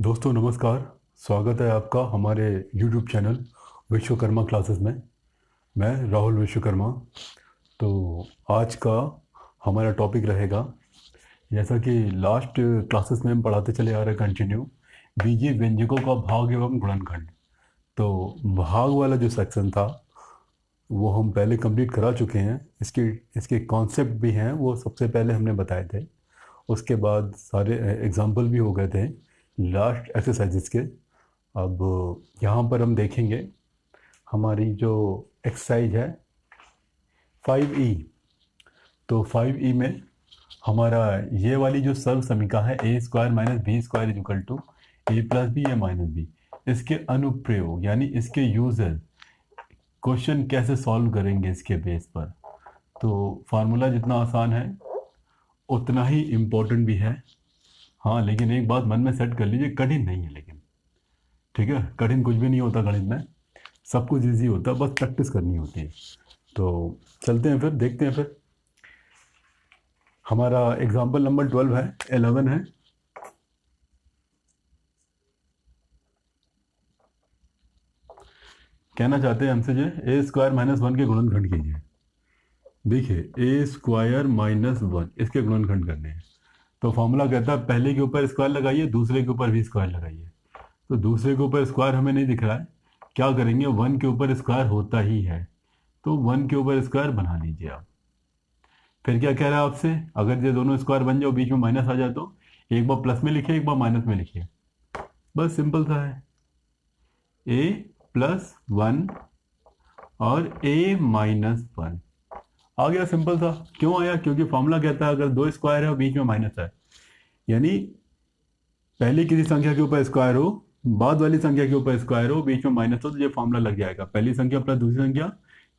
दोस्तों नमस्कार। स्वागत है आपका हमारे YouTube चैनल विश्वकर्मा क्लासेस में। मैं राहुल विश्वकर्मा। तो आज का हमारा टॉपिक रहेगा, जैसा कि लास्ट क्लासेस में हम पढ़ाते चले आ रहे कंटिन्यू, बीजीय व्यंजकों का भाग एवं गुणनखंड। तो भाग वाला जो सेक्शन था वो हम पहले कंप्लीट करा चुके हैं। इसके इसके कॉन्सेप्ट भी हैं, वो सबसे पहले हमने बताए थे। उसके बाद सारे एग्जाम्पल भी हो गए थे लास्ट एक्सरसाइजेस के। अब यहाँ पर हम देखेंगे हमारी जो एक्सरसाइज है 5E। तो 5E में हमारा ये वाली जो सर्व समीकरण है a square minus B square equal to A plus b या माइनस बी, इसके अनुप्रयोग यानी इसके यूजेस, क्वेश्चन कैसे सॉल्व करेंगे इसके बेस पर। तो फार्मूला जितना आसान है उतना ही इम्पोर्टेंट भी है। हाँ, लेकिन एक बात मन में सेट कर लीजिए, कठिन नहीं है। लेकिन ठीक है, कठिन कुछ भी नहीं होता गणित में, सब कुछ इजी होता है, बस प्रैक्टिस करनी होती है। तो चलते हैं, फिर देखते हैं। फिर हमारा एग्जाम्पल नंबर 11 है। कहना चाहते हैं हमसे जो ए स्क्वायर माइनस वन के गुणनखंड कीजिए। देखिए, ए स्क्वायर माइनस वन इसके गुणनखंड करने हैं। तो फॉर्मूला कहता है पहले के ऊपर स्क्वायर लगाइए, दूसरे के ऊपर भी स्क्वायर लगाइए। तो दूसरे के ऊपर स्क्वायर हमें नहीं दिख रहा है, क्या करेंगे, वन के ऊपर स्क्वायर होता ही है, तो वन के ऊपर स्क्वायर बना लीजिए आप। फिर क्या कह रहा है आपसे, अगर ये दोनों स्क्वायर बन जाओ, बीच में माइनस आ जाए, तो एक बार प्लस में लिखिए, एक बार माइनस में लिखिए। बस सिंपल सा है, ए प्लस वन और ए माइनस वन आ गया। सिंपल सा। क्यों आया? क्योंकि फॉर्मूला कहता है अगर दो स्क्वायर है और बीच में माइनस है, यानी पहली किसी संख्या के ऊपर स्क्वायर हो, बाद वाली संख्या के ऊपर स्क्वायर हो, बीच में माइनस हो, तो ये फॉर्मूला लग जाएगा, पहली संख्या प्लस दूसरी संख्या,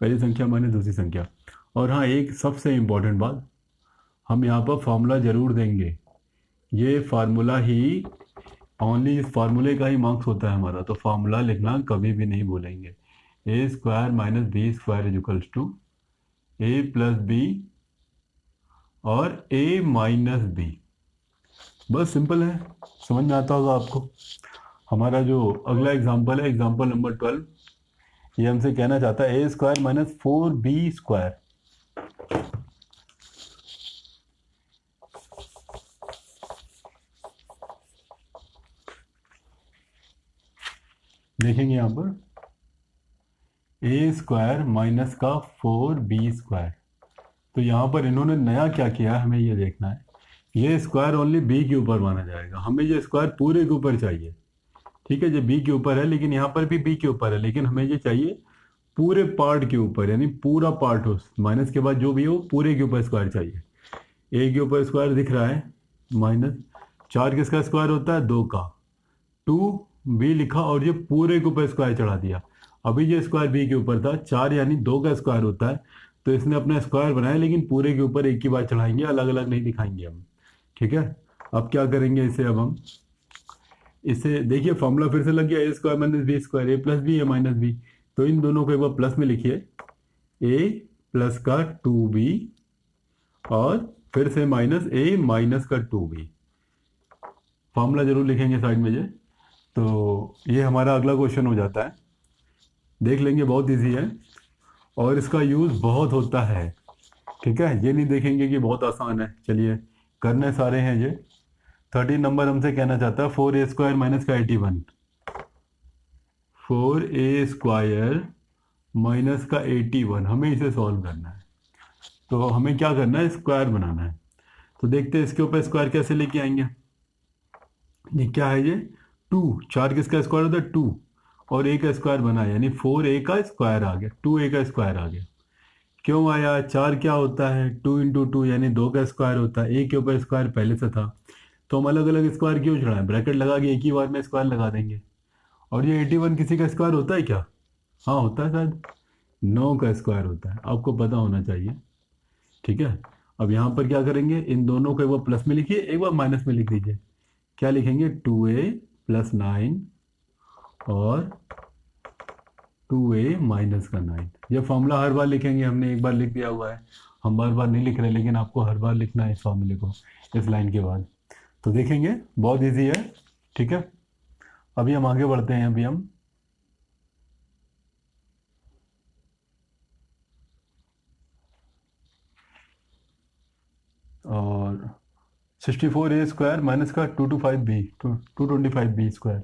पहली संख्या माइनस दूसरी संख्या। और हाँ, एक सबसे इंपॉर्टेंट बात, हम यहाँ पर फॉर्मूला जरूर देंगे। ये फार्मूला ही, ओनली इस फार्मूले का ही मार्क्स होता है हमारा, तो फार्मूला लिखना कभी भी नहीं भूलेंगे। A square minus B square equals to A plus B और ए माइनस बी। बस सिंपल है, समझ में आता होगा आपको। हमारा जो अगला एग्जाम्पल है, एग्जाम्पल नंबर 12, ये हमसे कहना चाहता है a square minus 4b square. देखेंगे यहाँ पर ए स्क्वायर माइनस का 4b स्क्वायर। तो यहाँ पर इन्होंने नया क्या किया है, हमें ये देखना है। ये स्क्वायर ओनली बी के ऊपर माना जाएगा, हमें ये स्क्वायर पूरे के ऊपर चाहिए। ठीक है, ये बी के ऊपर है, लेकिन यहाँ पर भी बी के ऊपर है, लेकिन हमें ये चाहिए पूरे पार्ट के ऊपर, यानी पूरा पार्ट हो, माइनस के बाद जो भी हो पूरे के ऊपर स्क्वायर चाहिए। ए के ऊपर स्क्वायर दिख रहा है माइनस, चार किसका स्क्वायर होता है, दो का, टू बी लिखा और ये पूरे के ऊपर स्क्वायर चढ़ा दिया। अभी ये स्क्वायर बी के ऊपर था, चार यानी दो का स्क्वायर होता है, तो इसने अपना स्क्वायर बनाया, लेकिन पूरे के ऊपर एक ही बार चढ़ाएंगे, अलग अलग नहीं दिखाएंगे हम। ठीक है, अब क्या करेंगे इसे, अब हम इसे देखिए, फॉर्मूला फिर से लग गया, ए स्क्वायर माइनस बी स्क्वायर, ए प्लस बी या माइनस बी। तो इन दोनों को एक बार प्लस में लिखिए, ए प्लस का 2b और फिर से माइनस ए माइनस का 2b। फॉर्मूला जरूर लिखेंगे साइड में ये। तो ये हमारा अगला क्वेश्चन हो जाता है, देख लेंगे, बहुत इजी है और इसका यूज़ बहुत होता है। ठीक है, ये नहीं देखेंगे कि बहुत आसान है। चलिए, करने सारे हैं ये। 13 नंबर हमसे कहना चाहता है 4a स्क्वायर माइनस का 81। 4a स्क्वायर माइनस का 81, हमें इसे सॉल्व करना है। तो हमें क्या करना है, स्क्वायर बनाना है। तो देखते हैं इसके ऊपर स्क्वायर कैसे लेके आएंगे। ये क्या है, ये 2, चार किसका स्क्वायर होता है, 2, और ए का स्क्वायर बना, यानी 4a का स्क्वायर आ गया, 2a का स्क्वायर आ गया। क्यों आया, चार क्या होता है, 2 इंटू टू यानी दो का स्क्वायर होता है, ए के ऊपर स्क्वायर पहले से था, तो हम अलग अलग स्क्वायर क्यों चढ़ाएं, ब्रैकेट लगा के एक ही बार में स्क्वायर लगा देंगे। और ये 81 किसी का स्क्वायर होता है क्या? हाँ होता है, शायद 9 का स्क्वायर होता है, आपको पता होना चाहिए। ठीक है, अब यहाँ पर क्या करेंगे, इन दोनों को एक बार प्लस में लिखिए, एक बार माइनस में लिख दीजिए। क्या लिखेंगे, 2a प्लस 9 और 2a माइनस का 9। ये फॉर्मूला हर बार लिखेंगे, हमने एक बार लिख दिया हुआ है, हम बार बार नहीं लिख रहे, लेकिन आपको हर बार लिखना है इस फॉर्मूले को, इस लाइन के बाद। तो देखेंगे, बहुत इजी है। ठीक है, अभी हम आगे बढ़ते हैं। अभी हम और 64a² माइनस का 225b 225b²।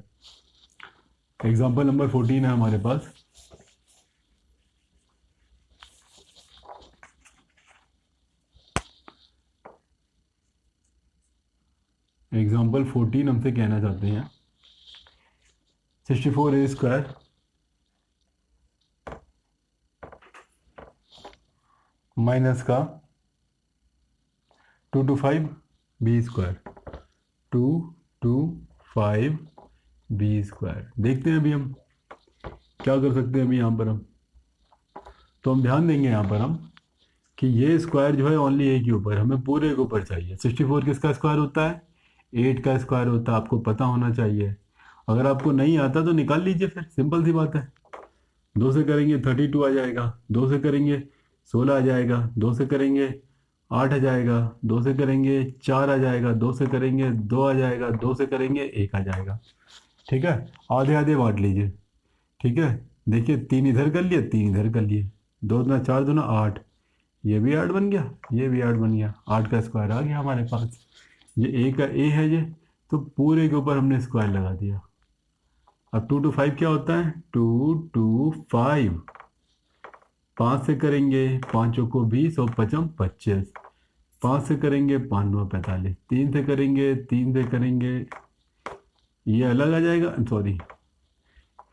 एग्जाम्पल नंबर 14 है हमारे पास। एग्जाम्पल 14 हमसे कहना चाहते हैं 64a² माइनस का 225b²। 225b²। देखते हैं अभी हम क्या कर सकते हैं। अभी यहाँ पर हम तो हम ध्यान देंगे यहाँ पर हम कि ये स्क्वायर जो है ओनली ए के ऊपर, हमें पूरे के ऊपर चाहिए। 64 किसका स्क्वायर होता है? 8 का स्क्वायर होता है। आपको पता होना चाहिए। अगर आपको नहीं आता तो निकाल लीजिए, फिर सिंपल सी बात है। 2 से करेंगे 32 आ जाएगा, 2 से करेंगे 16 आ जाएगा, 2 से करेंगे 8 आ जाएगा, 2 से करेंगे 4 आ जाएगा, 2 से करेंगे 2 आ जाएगा, 2 से करेंगे 1 आ जाएगा। ठीक है, आधे आधे बांट लीजिए। ठीक है, देखिए 3 इधर कर लिए, 3 इधर कर लिए, 2 दूना 4 दूना 8, ये भी 8 बन गया, ये भी 8 बन गया। 8 का स्क्वायर आ गया हमारे पास। ये ए का ए है ये, तो पूरे के ऊपर हमने स्क्वायर लगा दिया। अब 2 to 5 क्या होता है? 2 to 5। 5 से करेंगे 5 को 20 और 5 25। 5 से करेंगे 5 9 45। 3 से करेंगे, 3 से करेंगे, ये अलग आ जाएगा, सॉरी,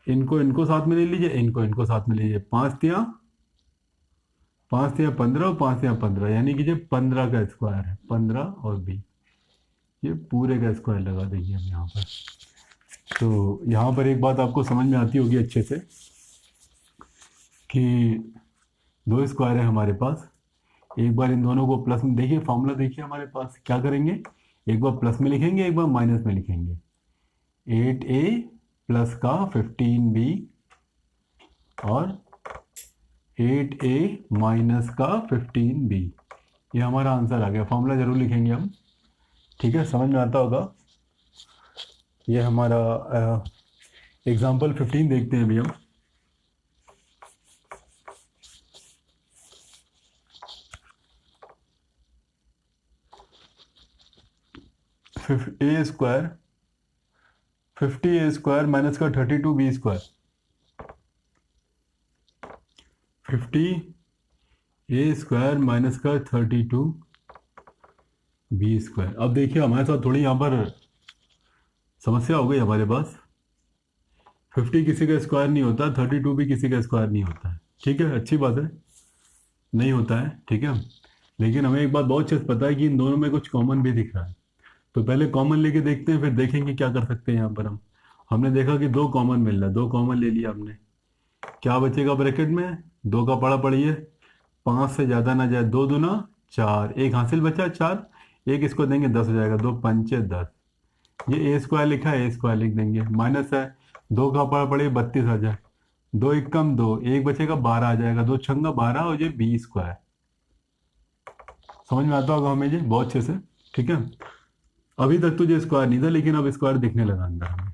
इनको साथ में ले लीजिए, इनको साथ में लीजिए। 5 तिया 15 और 5 तिया 15, यानी कि ये 15 का स्क्वायर है। 15 और 20, ये पूरे का स्क्वायर लगा देंगे हम यहाँ पर। तो यहाँ पर एक बात आपको समझ में आती होगी अच्छे से कि 2 स्क्वायर है हमारे पास। एक बार इन दोनों को प्लस में देखिए, फॉर्मूला देखिए हमारे पास क्या करेंगे, एक बार प्लस में लिखेंगे, एक बार माइनस में लिखेंगे। 8a प्लस का 15b और 8a माइनस का 15b, ये हमारा आंसर आ गया। फॉर्मूला जरूर लिखेंगे हम। ठीक है, समझ में आता होगा। ये हमारा एग्जाम्पल 15 देखते हैं अभी हम। a² 50a² माइनस का 32b²। 50a² माइनस का 32b²। अब देखिए हमारे साथ थोड़ी यहाँ पर समस्या हो गई हमारे पास। 50 किसी का स्क्वायर नहीं होता, 32 भी किसी का स्क्वायर नहीं होता है। ठीक है, अच्छी बात है, नहीं होता है। ठीक है, लेकिन हमें एक बात बहुत अच्छे से पता है कि इन दोनों में कुछ कॉमन भी दिख रहा है। तो पहले कॉमन लेके देखते हैं, फिर देखेंगे क्या कर सकते हैं यहाँ पर हम। हमने देखा कि 2 कॉमन मिल रहा है, 2 कॉमन ले लिया हमने। क्या बचेगा ब्रैकेट में? 2 का पड़ा पड़िए, 5 से ज़्यादा ना जाए। 2 दूना 4, एक हासिल बचा 4, एक इसको देंगे 10 हो जाएगा। 2 पंचे 10, ये a² लिखा है, a² लिख देंगे। माइनस है, 2 का पड़ा पड़े 32 आ जाए। 2 एक कम 2, एक बचेगा 12 आ जाएगा। 2 छंगा 12 और ये b²। समझ में आता होगा हमें ये बहुत अच्छे से। ठीक है, अभी तक तो ये स्क्वायर नहीं था, लेकिन अब स्क्वायर दिखने लगा अंदर हमें।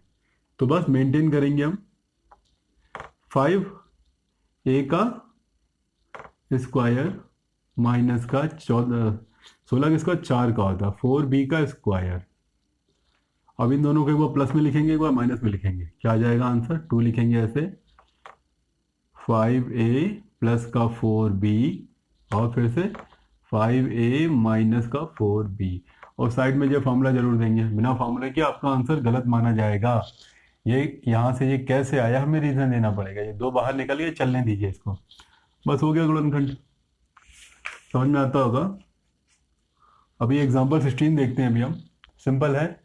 तो बस मेंटेन करेंगे हम। 5a का स्क्वायर माइनस का 14, 16 किसका 4 का होता है, 4b का स्क्वायर। अब इन दोनों को एक बार प्लस में लिखेंगे, एक बार माइनस में लिखेंगे। क्या आ जाएगा आंसर? 2 लिखेंगे ऐसे, 5a प्लस का 4b और फिर से 5a माइनस का 4b, और साइड में ये फॉर्मूला जरूर देंगे। बिना फॉर्मूले के आपका आंसर गलत माना जाएगा। ये यहाँ से ये कैसे आया हमें रीजन देना पड़ेगा। ये 2 बाहर निकल गए, चलने दीजिए इसको, बस हो गया गुणनखंड। समझ में आता होगा। अभी एग्जाम्पल 16 देखते हैं अभी हम। सिंपल है।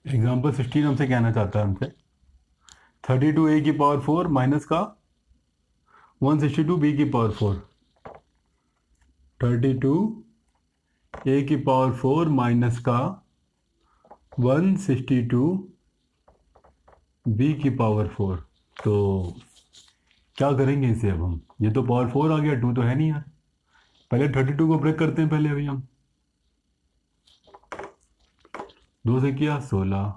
एग्जाम्पल 16 हमसे कहना चाहता है हमसे 32a की पावर 4 माइनस का 162b की पावर 4। 32a की पावर 4 माइनस का 162b की पावर 4। तो क्या करेंगे इसे अब हम? ये तो पावर 4 आ गया, 2 तो है नहीं यार। पहले 32 को ब्रेक करते हैं पहले अभी हम। 2 से किया 16,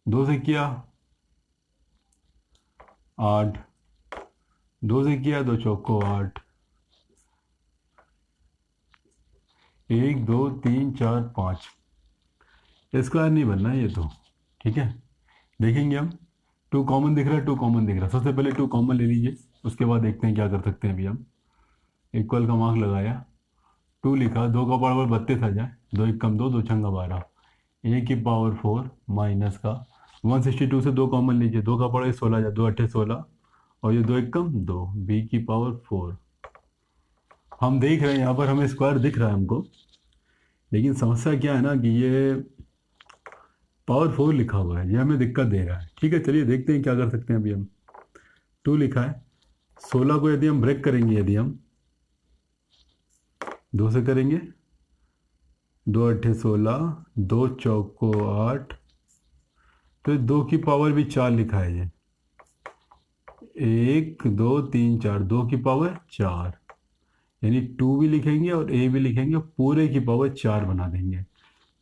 2 से किया 8, 2 से किया 2 चौको 8, 1 2 3 4 5, स्क्वायर नहीं बनना ये तो। ठीक है, देखेंगे हम। 2 कॉमन दिख रहा है, 2 कॉमन दिख रहा है। सबसे पहले 2 कॉमन ले लीजिए, उसके बाद देखते हैं क्या कर सकते हैं अभी हम। इक्वल का मार्क लगाया, 2 लिखा, 2 का पावर 32 आ जाए, 2 एक कम 2, 2 छंगा 12, ए की पावर 4 माइनस का 162 से 2 कॉमन लीजिए, 2 का पावर 16 आ जाए, 2 अट्ठे 16, और ये 2 एक कम 2, बी की पावर 4। हम देख रहे हैं यहाँ पर हमें स्क्वायर दिख रहा है हमको, लेकिन समस्या क्या है ना कि ये पावर 4 लिखा हुआ है, ये हमें दिक्कत दे रहा है। ठीक है, चलिए देखते हैं क्या कर सकते हैं अभी हम। 2 लिखा है, 16 को यदि हम ब्रेक करेंगे, यदि हम 2 से करेंगे, 2 अट्ठे 16, 2 चौको 8, तो 2 की पावर भी 4 लिखा है ये, 1 2 3 4, 2 की पावर 4, यानी 2 भी लिखेंगे और ए भी लिखेंगे, पूरे की पावर 4 बना देंगे।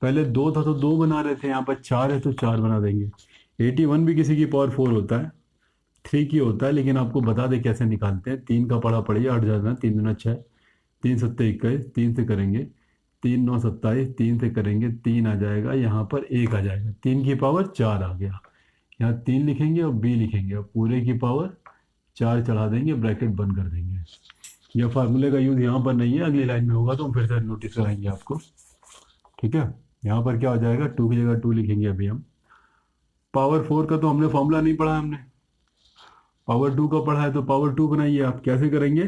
पहले 2 था तो 2 बना रहे थे, यहाँ पर 4 है तो 4 बना देंगे। 81 भी किसी की पावर 4 होता है, 3 की होता है, लेकिन आपको बता दें कैसे निकालते हैं। 3 का पढ़ा पड़िए, 8 जाना, 3 दूना 6, 3 सत्ते 21, 3 से करेंगे, 3 9 27, 3 से करेंगे 3 आ जाएगा, यहाँ पर 1 आ जाएगा, 3 की पावर 4 आ गया। यहाँ 3 लिखेंगे और बी लिखेंगे और पूरे की पावर 4 चढ़ा देंगे, ब्रैकेट बंद कर देंगे। यह फार्मूले का यूज़ यहाँ पर नहीं है, अगली लाइन में होगा तो हम फिर से नोटिस कराएंगे आपको। ठीक है, यहाँ पर क्या हो जाएगा, 2 की जगह 2 लिखेंगे अभी हम। पावर 4 का तो हमने फॉर्मूला नहीं पढ़ा, हमने पावर 2 का पढ़ा है, तो पावर 2 बनाइए आप। कैसे करेंगे,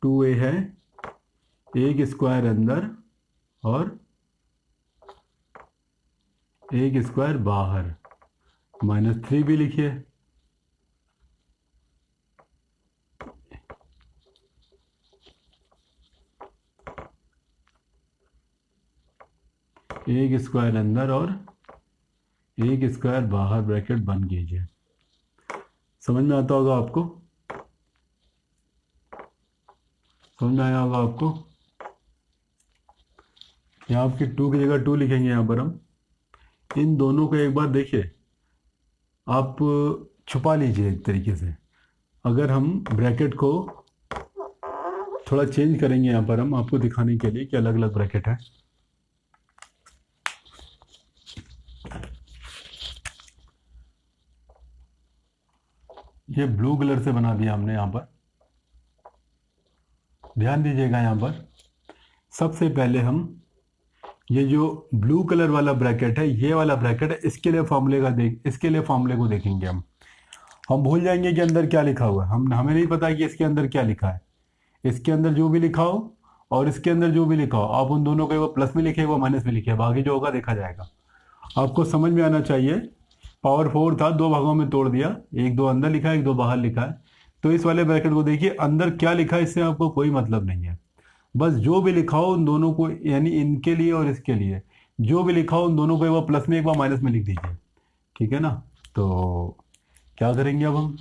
2a है, 1 स्क्वायर अंदर और 1 स्क्वायर बाहर, -3 भी लिखिए, एक स्क्वायर अंदर और 1 स्क्वायर बाहर, ब्रैकेट बंद कीजिए। समझ में आता होगा आपको, समझ में आया होगा आपको। यहाँ आपकी 2 की जगह 2 लिखेंगे, यहाँ पर हम इन दोनों को एक बार देखिए, आप छुपा लीजिए एक तरीके से। अगर हम ब्रैकेट को थोड़ा चेंज करेंगे यहाँ पर हम आपको दिखाने के लिए कि अलग अलग ब्रैकेट है। ये ब्लू कलर से बना दिया हमने यहाँ पर, ध्यान दीजिएगा। यहाँ पर सबसे पहले हम ये जो ब्लू कलर वाला ब्रैकेट है, ये वाला ब्रैकेट है, इसके लिए फॉर्मूले को देखेंगे हम भूल जाएंगे कि अंदर क्या लिखा हुआ है। हमें नहीं पता कि इसके अंदर क्या लिखा है। इसके अंदर जो भी लिखा हो और इसके अंदर जो भी लिखा हो, आप उन दोनों को वो प्लस में लिखे, वो माइनस में लिखे, बाकी जो होगा देखा जाएगा। आपको समझ में आना चाहिए। पावर 4 था, 2 भागों में तोड़ दिया, 1 2 अंदर लिखा है, 1 2 बाहर लिखा है। तो इस वाले ब्रैकेट को देखिए, अंदर क्या लिखा है इससे आपको कोई मतलब नहीं है। बस जो भी लिखा हो उन दोनों को, यानी इनके लिए और इसके लिए जो भी लिखा हो उन दोनों को एक बार प्लस में एक बार माइनस में लिख दीजिए। ठीक है ना। तो क्या करेंगे अब हम,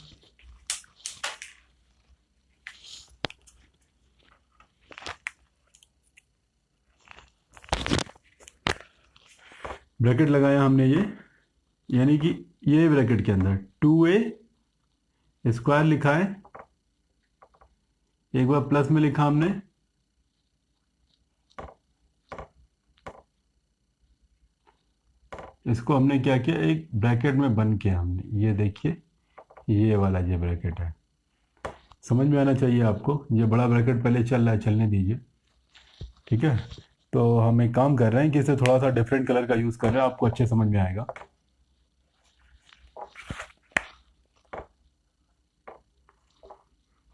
ब्रैकेट लगाया हमने ये, यानी कि ये ब्रैकेट के अंदर 2a स्क्वायर लिखा है, एक बार प्लस में लिखा हमने, इसको हमने क्या किया, एक ब्रैकेट में बंद किया हमने। ये देखिए, ये वाला ये ब्रैकेट है, समझ में आना चाहिए आपको। ये बड़ा ब्रैकेट पहले चल रहा है, चलने दीजिए। ठीक है, तो हम एक काम कर रहे हैं कि इसे थोड़ा सा डिफरेंट कलर का यूज़ कर रहे हैं, आपको अच्छे समझ में आएगा।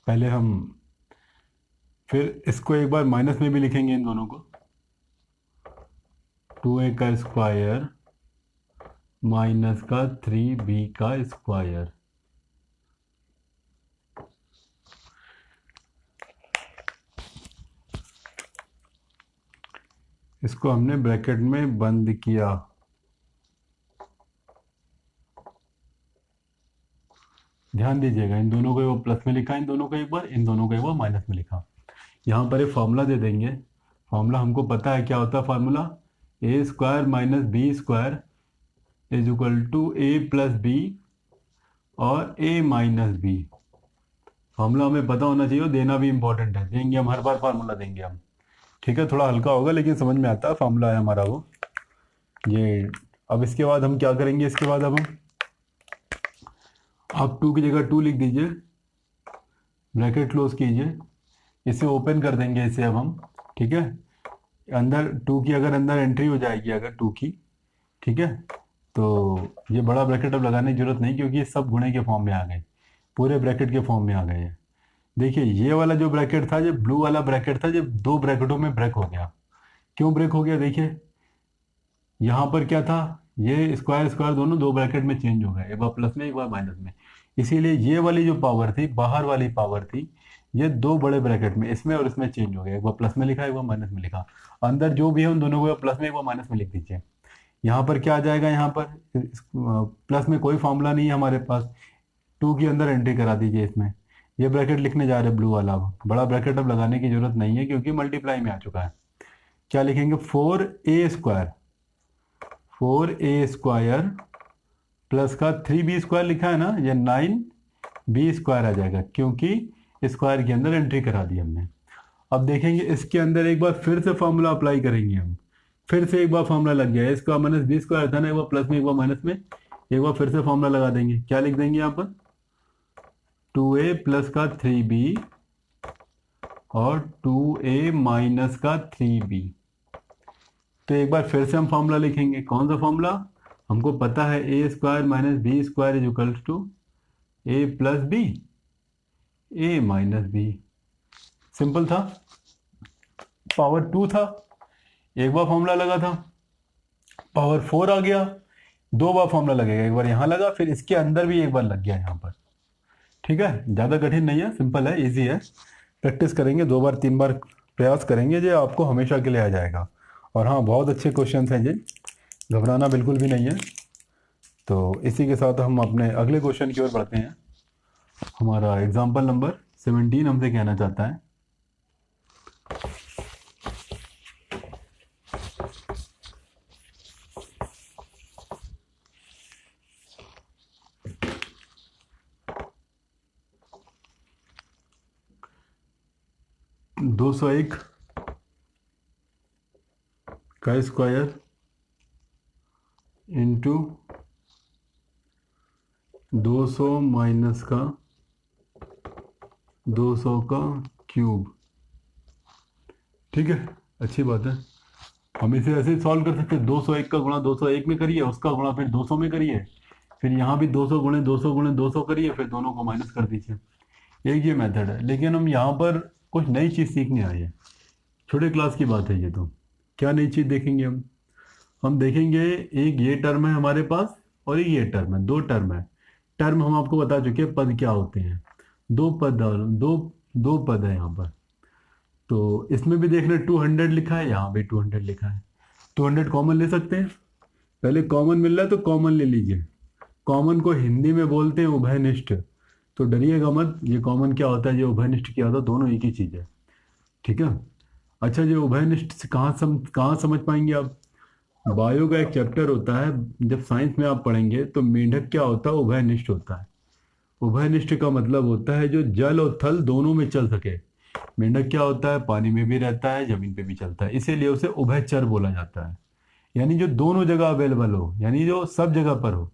पहले हम फिर इसको एक बार माइनस में भी लिखेंगे, इन दोनों को, 2a का स्क्वायर माइनस का 3b का स्क्वायर। इसको हमने ब्रैकेट में बंद किया। ध्यान दीजिएगा, इन दोनों को वो प्लस में लिखा, इन दोनों को एक बार, इन दोनों को एक बार माइनस में लिखा। यहाँ पर एक फार्मूला दे देंगे। फार्मूला हमको पता है क्या होता है formula, A square minus B square is equal to A plus B और ए माइनस बी। फार्मूला हमें पता होना चाहिए और देना भी इंपॉर्टेंट है, देंगे हम हर बार फार्मूला देंगे हम। ठीक है, थोड़ा हल्का होगा लेकिन समझ में आता है, फार्मूला है हमारा वो ये। अब इसके बाद हम क्या करेंगे, इसके बाद अब हम आप 2 की जगह 2 लिख दीजिए, ब्रैकेट क्लोज कीजिए, इसे ओपन कर देंगे इसे अब हम। ठीक है, अंदर 2 की अगर अंदर एंट्री हो जाएगी अगर 2 की, ठीक है, तो ये बड़ा ब्रैकेट अब लगाने की जरूरत नहीं क्योंकि ये सब गुणे के फॉर्म में आ गए, पूरे ब्रैकेट के फॉर्म में आ गए हैं। देखिए ये वाला जो ब्रैकेट था, ये ब्लू वाला ब्रैकेट था, ये 2 ब्रैकेटों में ब्रेक हो गया। क्यों ब्रेक हो गया, देखिए यहाँ पर क्या था, ये स्क्वायर स्क्वायर दोनों 2 ब्रैकेट में चेंज हो गए, एक बार प्लस में एक बार माइनस में। इसीलिए ये वाली जो पावर थी, बाहर वाली पावर थी, ये 2 बड़े ब्रैकेट में इसमें और इसमें चेंज हो गया, एक बार प्लस में लिखा एक बार माइनस में लिखा। अंदर जो भी है उन दोनों को प्लस में एक बार माइनस में लिख दीजिए। यहाँ पर क्या आ जाएगा, यहाँ पर प्लस में कोई फॉर्मूला नहीं है हमारे पास, 2 के अंदर एंट्री करा दीजिए इसमें। ये ब्रैकेट लिखने जा रहे हैं ब्लू वाला, अब बड़ा ब्रैकेट अब लगाने की जरूरत नहीं है क्योंकि मल्टीप्लाई में आ चुका है। क्या लिखेंगे, 4a square, 4a square plus का 3b स्क्वायर लिखा है ना, ये 9b स्क्वायर आ जाएगा क्योंकि स्क्वायर के अंदर एंट्री करा दी हमने। अब देखेंगे इसके अंदर एक बार फिर से फॉर्मूला अप्लाई करेंगे हम, फिर से एक बार फॉर्मूला लग गया, इसका माइनस बी स्क्वायर था ना, एक बार प्लस में एक बार माइनस में, एक बार फिर से फॉर्मूला लगा देंगे। क्या लिख देंगे यहाँ पर, 2a प्लस का 3b और 2a माइनस का 3b। तो एक बार फिर से हम फॉर्मूला लिखेंगे, कौन सा फॉर्मूला, हमको पता है a square minus B square is equal to A plus B, A minus b. Simple था, पावर 2 था, एक बार फॉर्मूला लगा था, पावर 4 आ गया, 2 बार फॉर्मूला लगेगा, एक बार यहाँ लगा फिर इसके अंदर भी एक बार लग गया यहाँ पर। ठीक है, ज़्यादा कठिन नहीं है, सिंपल है, इजी है। प्रैक्टिस करेंगे 2 बार 3 बार प्रयास करेंगे, जो आपको हमेशा के लिए आ जाएगा। और हाँ, बहुत अच्छे क्वेश्चन हैं ये, घबराना बिल्कुल भी नहीं है। तो इसी के साथ हम अपने अगले क्वेश्चन की ओर बढ़ते हैं। हमारा एग्जाम्पल नंबर 17 हमसे कहना चाहता है, दो सौ एक का स्क्वायर इंटू 200 माइनस का 200 का क्यूब। ठीक है, अच्छी बात है, हम इसे ऐसे सॉल्व कर सकते हैं, 201 का गुणा 201 में करिए, उसका गुणा फिर 200 में करिए, फिर यहाँ भी 200 गुणे 200 गुणे 200 करिए, फिर दोनों को माइनस कर दीजिए। एक ये मेथड है, लेकिन हम यहाँ पर कुछ नई चीज़ सीखने आए हैं, छोटे क्लास की बात है ये। तो क्या नई चीज़ देखेंगे हम देखेंगे, एक ये टर्म है हमारे पास और एक ये टर्म है, 2 टर्म है। टर्म हम आपको बता चुके हैं पद क्या होते हैं, 2 पद, दो पद है यहाँ पर। तो इसमें भी देख रहे 200 लिखा है, यहाँ भी 200 लिखा है, 200 कॉमन ले सकते हैं। पहले कॉमन मिल रहा है तो कॉमन ले लीजिए, कॉमन को हिंदी में बोलते हैं उभयनिष्ठ, तो डरिएगा मत, ये कॉमन क्या होता है, ये उभयनिष्ठ क्या होता है, दोनों एक ही चीज़ है। ठीक है, अच्छा, ये उभयनिष्ठ से कहाँ समझ पाएंगे आप, बायो का एक चैप्टर होता है, जब साइंस में आप पढ़ेंगे तो मेंढक क्या होता है, उभयनिष्ठ होता है। उभयनिष्ठ का मतलब होता है जो जल और थल दोनों में चल सके। मेंढक क्या होता है, पानी में भी रहता है, जमीन पे भी चलता है, इसीलिए उसे उभयचर बोला जाता है, यानी जो दोनों जगह अवेलेबल हो, यानी जो सब जगह पर हो।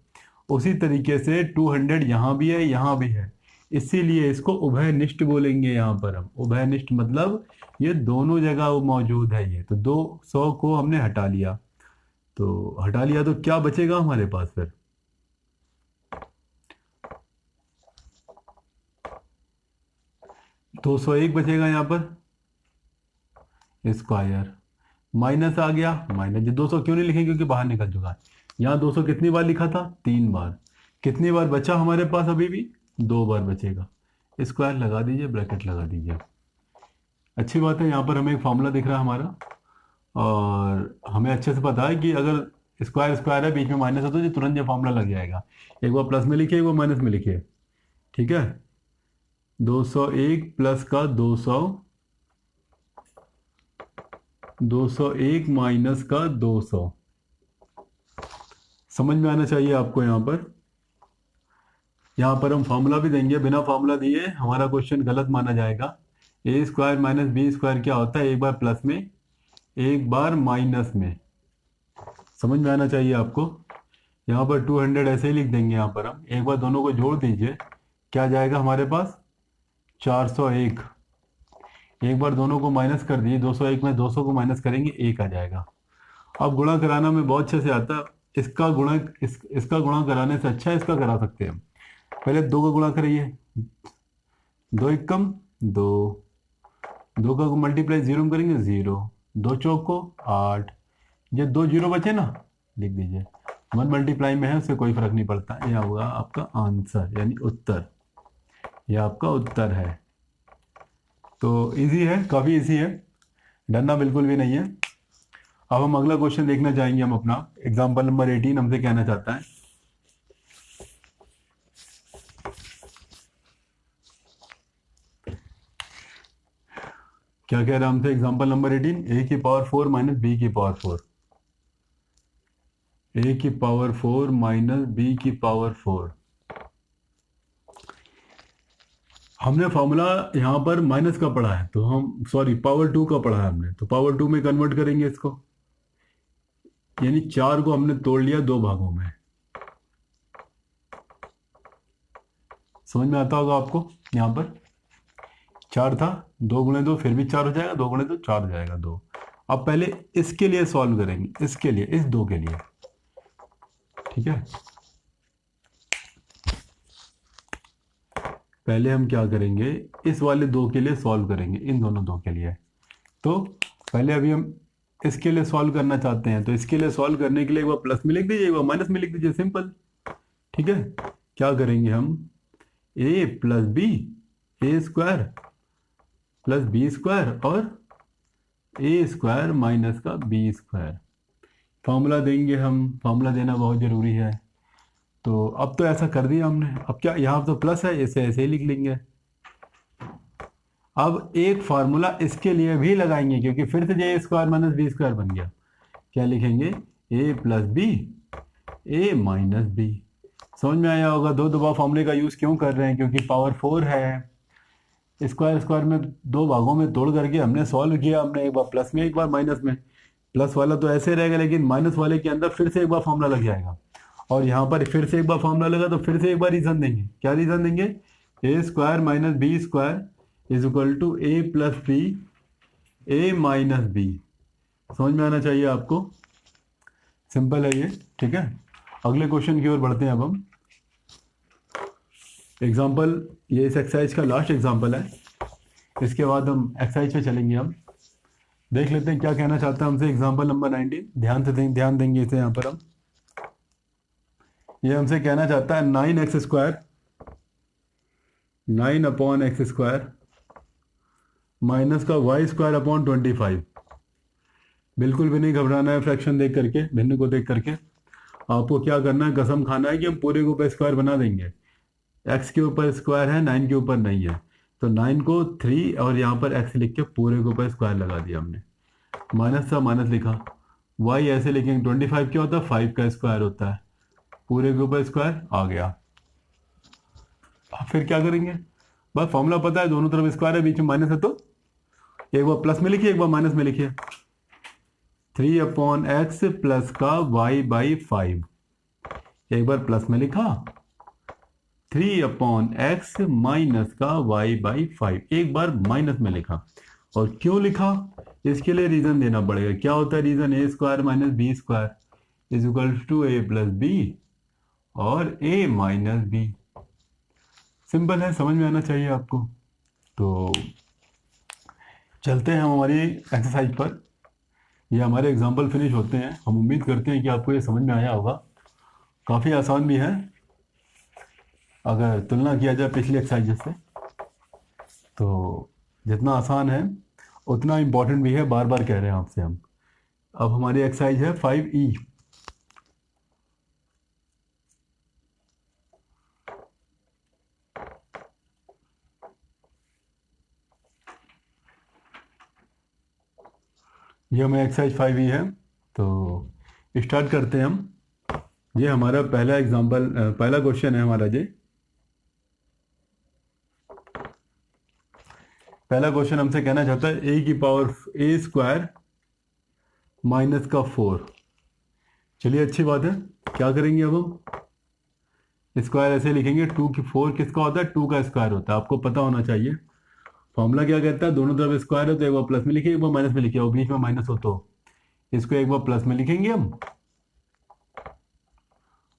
उसी तरीके से 200 यहाँ भी है यहाँ भी है, इसीलिए इसको उभयनिष्ठ बोलेंगे। यहाँ पर हम उभयनिष्ठ मतलब ये दोनों जगह मौजूद है। ये तो 200 को हमने हटा लिया, तो क्या बचेगा हमारे पास फिर, 201 बचेगा यहाँ पर स्क्वायर, माइनस आ गया, माइनस 200 क्यों नहीं लिखेंगे क्योंकि बाहर निकल चुका है। यहाँ 200 कितनी बार लिखा था, 3 बार, कितनी बार बचा हमारे पास, अभी भी 2 बार बचेगा, स्क्वायर लगा दीजिए, ब्रैकेट लगा दीजिए। अच्छी बात है, यहाँ पर हमें एक फॉर्मूला दिख रहा है हमारा, और हमें अच्छे से पता है कि अगर स्क्वायर स्क्वायर है बीच में माइनस है तो तुरंत ये फॉर्मूला लग जाएगा, एक बार प्लस में लिखिए एक बार माइनस में लिखिए। ठीक है, 201 प्लस का 200 201 माइनस का 200। समझ में आना चाहिए आपको। यहाँ पर हम फॉर्मूला भी देंगे, बिना फॉर्मूला दिए हमारा क्वेश्चन गलत माना जाएगा। ए स्क्वायर माइनस बी स्क्वायर क्या होता है, एक बार प्लस में एक बार माइनस में। समझ में आना चाहिए आपको। यहाँ पर 200 ऐसे ही लिख देंगे। यहाँ पर हम एक बार दोनों को जोड़ दीजिए, क्या जाएगा हमारे पास 401। एक बार दोनों को माइनस कर दिए, 201 में 200 को माइनस करेंगे, 1 आ जाएगा। अब गुणा कराना में बहुत अच्छे से आता है। इसका गुणा कराने से अच्छा इसका करा सकते हैं हम। पहले 2 का गुणा करिए, 2 एकम 2, 2 का मल्टीप्लाई 0 में करेंगे 0, 2 चौक को 8, ये 2 जीरो बचे ना, लिख दीजिए। 1 मल्टीप्लाई में है, उससे कोई फर्क नहीं पड़ता। ये होगा आपका आंसर यानी उत्तर, ये आपका उत्तर है। तो इजी है, काफ़ी इजी है, डरना बिल्कुल भी नहीं है। अब हम अगला क्वेश्चन देखना चाहेंगे। हम अपना एग्जाम्पल नंबर 18 हमसे कहना चाहता है, क्या कह रहा है हमसे एग्जाम्पल नंबर 18, ए की पावर 4 माइनस बी की पावर 4, ए की पावर 4 माइनस बी की पावर 4। हमने फॉर्मूला यहाँ पर माइनस का पढ़ा है, तो हम सॉरी पावर 2 का पढ़ा है हमने, तो पावर 2 में कन्वर्ट करेंगे इसको, यानी 4 को हमने तोड़ लिया 2 भागों में। समझ में आता होगा आपको। यहाँ पर 4 था, 2 गुणे 2 फिर भी 4 हो जाएगा, 2 गुणे 2 4 हो जाएगा 2। अब पहले इसके लिए सॉल्व करेंगे, इसके लिए, इस 2 के लिए, ठीक है। पहले हम क्या करेंगे, इस वाले 2 के लिए सॉल्व करेंगे, इन दोनों 2 के लिए। तो पहले अभी हम इसके लिए सॉल्व करना चाहते हैं, तो इसके लिए सॉल्व करने के लिए एक बार प्लस में लिख दीजिए, एक बार माइनस में लिख दीजिए, सिंपल, ठीक है। क्या करेंगे हम, ए प्लस बी, ए स्क्वायर प्लस बी स्क्वायर और ए स्क्वायर माइनस का बी स्क्वायर। फॉर्मूला देंगे हम, फॉर्मूला देना बहुत ज़रूरी है। तो अब तो ऐसा कर दिया हमने, अब क्या यहाँ तो प्लस है, इसे ऐसे ही लिख लेंगे। अब एक फार्मूला इसके लिए भी लगाएंगे, क्योंकि फिर से ए स्क्वायर माइनस बी स्क्वायर बन गया। क्या लिखेंगे, ए प्लस बी, ए माइनस बी। समझ में आया होगा दो दफा फॉर्मूले का यूज़ क्यों कर रहे हैं, क्योंकि पावर 4 है। स्क्वायर स्क्वायर में 2 भागों में तोड़ करके हमने सॉल्व किया, हमने एक बार प्लस में एक बार माइनस में। प्लस वाला तो ऐसे रहेगा, लेकिन माइनस वाले के अंदर फिर से एक बार फॉर्मूला लग जाएगा, और यहाँ पर फिर से एक बार फॉर्मूला लगा, तो फिर से एक बार रीजन देंगे। क्या रीजन देंगे, a square minus B square is equal to A plus B, A minus b. समझ में आना चाहिए आपको, सिंपल है ये, ठीक है। अगले क्वेश्चन की ओर बढ़ते हैं अब हम। एग्जाम्पल, ये इस एक्सरसाइज का लास्ट एग्जाम्पल है, इसके बाद हम एक्सरसाइज पे चलेंगे। हम देख लेते हैं क्या कहना चाहता है हमसे एग्जाम्पल नंबर 19। ध्यान देंगे इसे। यहाँ पर हम, ये हमसे कहना चाहता है 9x square, 9 upon x square minus का वाई स्क्वायर अपॉन 25। बिल्कुल भी नहीं घबराना है फ्रैक्शन देख करके, भिन्न को देख करके। आपको क्या करना है, कसम खाना है कि हम पूरे के ऊपर स्क्वायर बना देंगे। एक्स के ऊपर स्क्वायर है, 9 के ऊपर नहीं है, तो 9 को 3 और यहाँ पर एक्स लिख के पूरे के ऊपर स्क्वायर लगा दिया हमने। माइनस था, माइनस लिखा। वाई ऐसे लिखेंगे, 25 क्या होता है, 5 का स्क्वायर होता है, पूरे के ऊपर स्क्वायर आ गया। अब फिर क्या करेंगे, बस फॉर्मूला पता है, दोनों तरफ स्क्वायर है, बीच में माइनस है, तो एक बार प्लस में लिखिए, एक बार माइनस में लिखिए। 3 अपॉन एक्स प्लस का वाई बाई 5, एक बार प्लस में लिखा, 3 अपॉन एक्स माइनस का वाई बाई 5, एक बार माइनस में लिखा। और क्यों लिखा, इसके लिए रीजन देना पड़ेगा। क्या होता है reason, A square minus B square is equal to A plus B और ए माइनस बी। सिंपल है, समझ में आना चाहिए आपको। तो चलते हैं हम हमारी एक्सरसाइज पर। ये हमारे एग्जाम्पल फिनिश होते हैं। हम उम्मीद करते हैं कि आपको ये समझ में आया होगा। काफ़ी आसान भी है अगर तुलना किया जाए पिछली एक्सरसाइज से, तो जितना आसान है उतना इम्पोर्टेंट भी है, बार बार कह रहे हैं आपसे हम। अब हमारी एक्सरसाइज है 5E। ये हमें एक्सरसाइज 5 ही है, तो स्टार्ट करते हैं हम। ये हमारा पहला एग्जांपल, पहला क्वेश्चन है हमारा। ये पहला क्वेश्चन हमसे कहना चाहता है ए की पावर ए स्क्वायर माइनस का 4। चलिए अच्छी बात है, क्या करेंगे अब हम स्क्वायर ऐसे लिखेंगे, 2 की 4 किसका होता है, 2 का स्क्वायर होता है। आपको पता होना चाहिए फॉर्मूला क्या कहता है, दोनों तरफ स्क्वायर हो तो एक बार प्लस में लिखिए, एक बार माइनस में लिखिए, और बीच में माइनस हो तो इसको एक बार प्लस में लिखेंगे हम